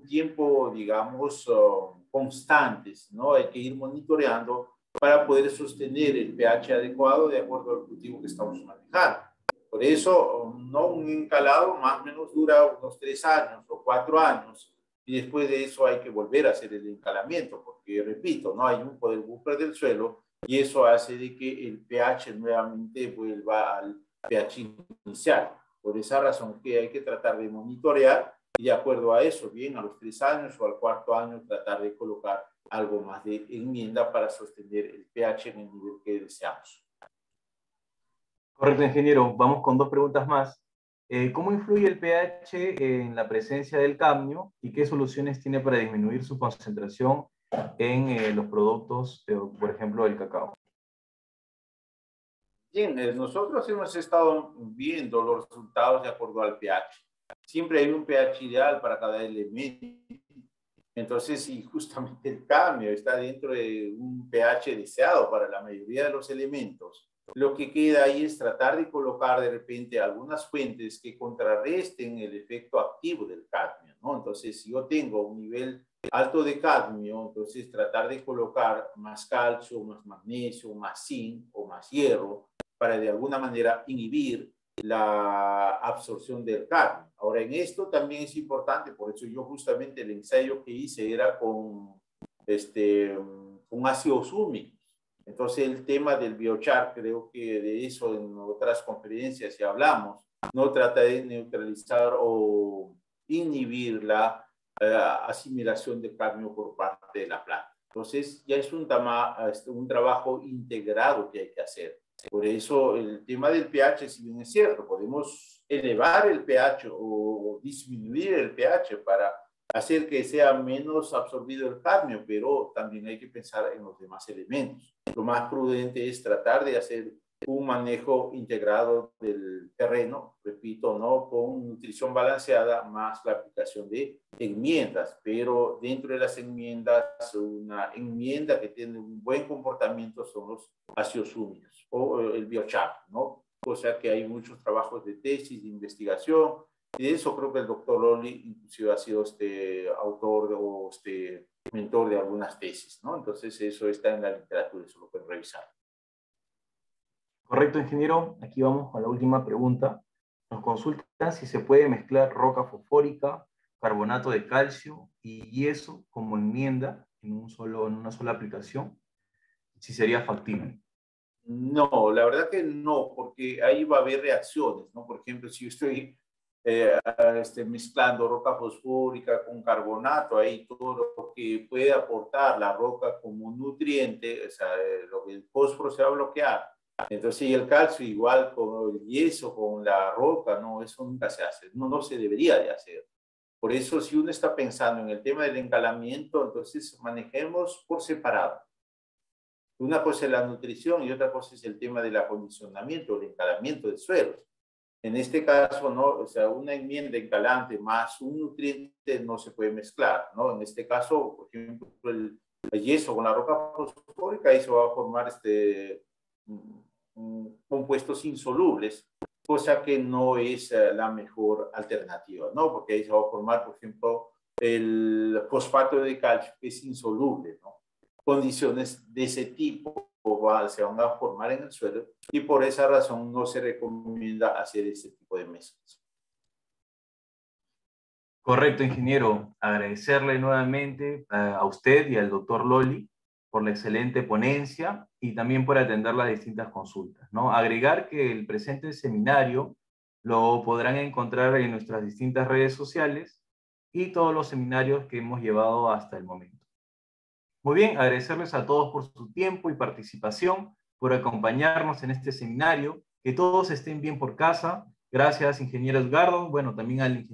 tiempo, digamos, constantes, ¿no? Hay que ir monitoreando para poder sostener el pH adecuado de acuerdo al cultivo que estamos manejando. Por eso, no un encalado más o menos dura unos 3 años o 4 años, y después de eso hay que volver a hacer el encalamiento, porque, repito, no hay un poder buffer del suelo, y eso hace de que el pH nuevamente vuelva al pH inicial. Por esa razón que hay que tratar de monitorear, y de acuerdo a eso, bien a los 3 años o al 4.º año, tratar de colocar algo más de enmienda para sostener el pH en el nivel que deseamos. Correcto, ingeniero. Vamos con 2 preguntas más. ¿Cómo influye el pH en la presencia del cadmio y qué soluciones tiene para disminuir su concentración en los productos, por ejemplo, el cacao? Bien, nosotros hemos estado viendo los resultados de acuerdo al pH. Siempre hay un pH ideal para cada elemento. Entonces, si justamente el cambio está dentro de un pH deseado para la mayoría de los elementos, lo que queda ahí es tratar de colocar de repente algunas fuentes que contrarresten el efecto activo del cadmio. ¿no? Entonces, si yo tengo un nivel alto de cadmio, entonces tratar de colocar más calcio, más magnesio, más zinc o más hierro para de alguna manera inhibir la absorción del cadmio. Ahora, en esto también es importante, por eso yo justamente el ensayo que hice era con ácidos húmicos. Entonces, el tema del biochar, creo que de eso en otras conferencias ya hablamos, no trata de neutralizar o inhibir la asimilación de cadmio por parte de la planta. Entonces, ya es un trabajo integrado que hay que hacer. Por eso, el tema del pH, si bien es cierto, podemos elevar el pH o disminuir el pH para hacer que sea menos absorbido el cadmio, pero también hay que pensar en los demás elementos. Lo más prudente es tratar de hacer un manejo integrado del terreno, repito, ¿no? Con nutrición balanceada más la aplicación de enmiendas, pero dentro de las enmiendas, una enmienda que tiene un buen comportamiento son los ácidos húmicos o el biochar, ¿no? O sea que hay muchos trabajos de tesis, de investigación, y de eso creo que el doctor Loli inclusive ha sido autor o mentor de algunas tesis, ¿no? Entonces eso está en la literatura, eso lo pueden revisar. Correcto, ingeniero. Aquí vamos con la última pregunta. Nos consultan si se puede mezclar roca fosfórica, carbonato de calcio y yeso como enmienda en una sola aplicación, si sería factible. No, la verdad que no, porque ahí va a haber reacciones, ¿no? Por ejemplo, si yo estoy mezclando roca fosfórica con carbonato, ahí todo lo que puede aportar la roca como nutriente, o sea, el fósforo se va a bloquear. Entonces, y el calcio igual con el yeso, con la roca, no, eso nunca se hace, no se debería de hacer. Por eso, si uno está pensando en el tema del encalamiento, entonces manejemos por separado. Una cosa es la nutrición y otra cosa es el tema del acondicionamiento, el encalamiento de suelos. En este caso, ¿no? O sea, una enmienda encalante más un nutriente no se puede mezclar, ¿no? En este caso, por ejemplo, el yeso con la roca fosfórica, ahí se va a formar compuestos insolubles, cosa que no es la mejor alternativa, ¿no? Porque ahí se va a formar, por ejemplo, el fosfato de calcio, que es insoluble, ¿no? Condiciones de ese tipo se van a formar en el suelo y por esa razón no se recomienda hacer este tipo de mezclas. Correcto, ingeniero. Agradecerle nuevamente a usted y al doctor Loli por la excelente ponencia y también por atender las distintas consultas, ¿no? Agregar que el presente seminario lo podrán encontrar en nuestras distintas redes sociales y todos los seminarios que hemos llevado hasta el momento. Muy bien, agradecerles a todos por su tiempo y participación, por acompañarnos en este seminario, que todos estén bien por casa. Gracias, ingeniero Edgardo, bueno, también al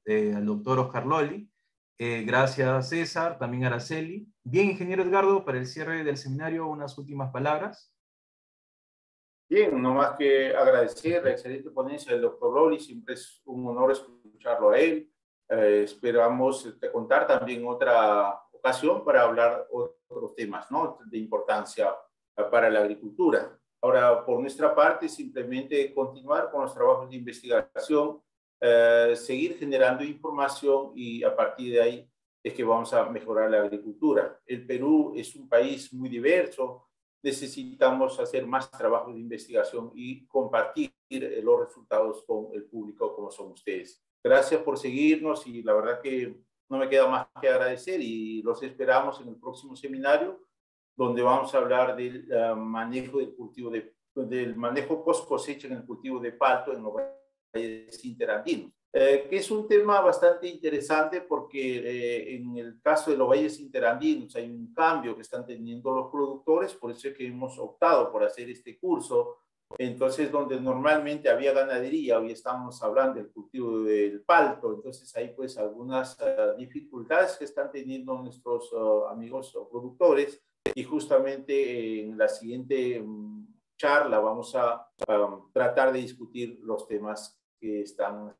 al doctor Oscar Loli. Gracias, César, también a Araceli. Bien, ingeniero Edgardo, para el cierre del seminario, unas últimas palabras. Bien, no más que agradecer la excelente ponencia del doctor Loli, siempre es un honor escucharlo a él. Esperamos contar también otra ocasión para hablar otros temas, ¿no? De importancia para la agricultura. Ahora, por nuestra parte, simplemente continuar con los trabajos de investigación, seguir generando información y a partir de ahí es que vamos a mejorar la agricultura. El Perú es un país muy diverso, necesitamos hacer más trabajo de investigación y compartir los resultados con el público como son ustedes. Gracias por seguirnos y la verdad que no me queda más que agradecer y los esperamos en el próximo seminario donde vamos a hablar del manejo del cultivo del manejo post cosecha en el cultivo de palto en los valles interandinos, que es un tema bastante interesante porque en el caso de los valles interandinos hay un cambio que están teniendo los productores, por eso es que hemos optado por hacer este curso. Entonces, donde normalmente había ganadería, hoy estamos hablando del cultivo del palto, entonces hay pues algunas dificultades que están teniendo nuestros amigos productores y justamente en la siguiente charla vamos a tratar de discutir los temas que están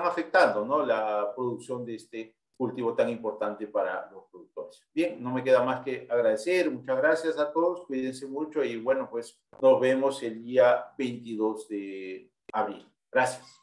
afectando, ¿no? La producción de este cultivo tan importante para los productores. Bien, no me queda más que agradecer. Muchas gracias a todos. Cuídense mucho y bueno, pues nos vemos el día 22 de abril. Gracias.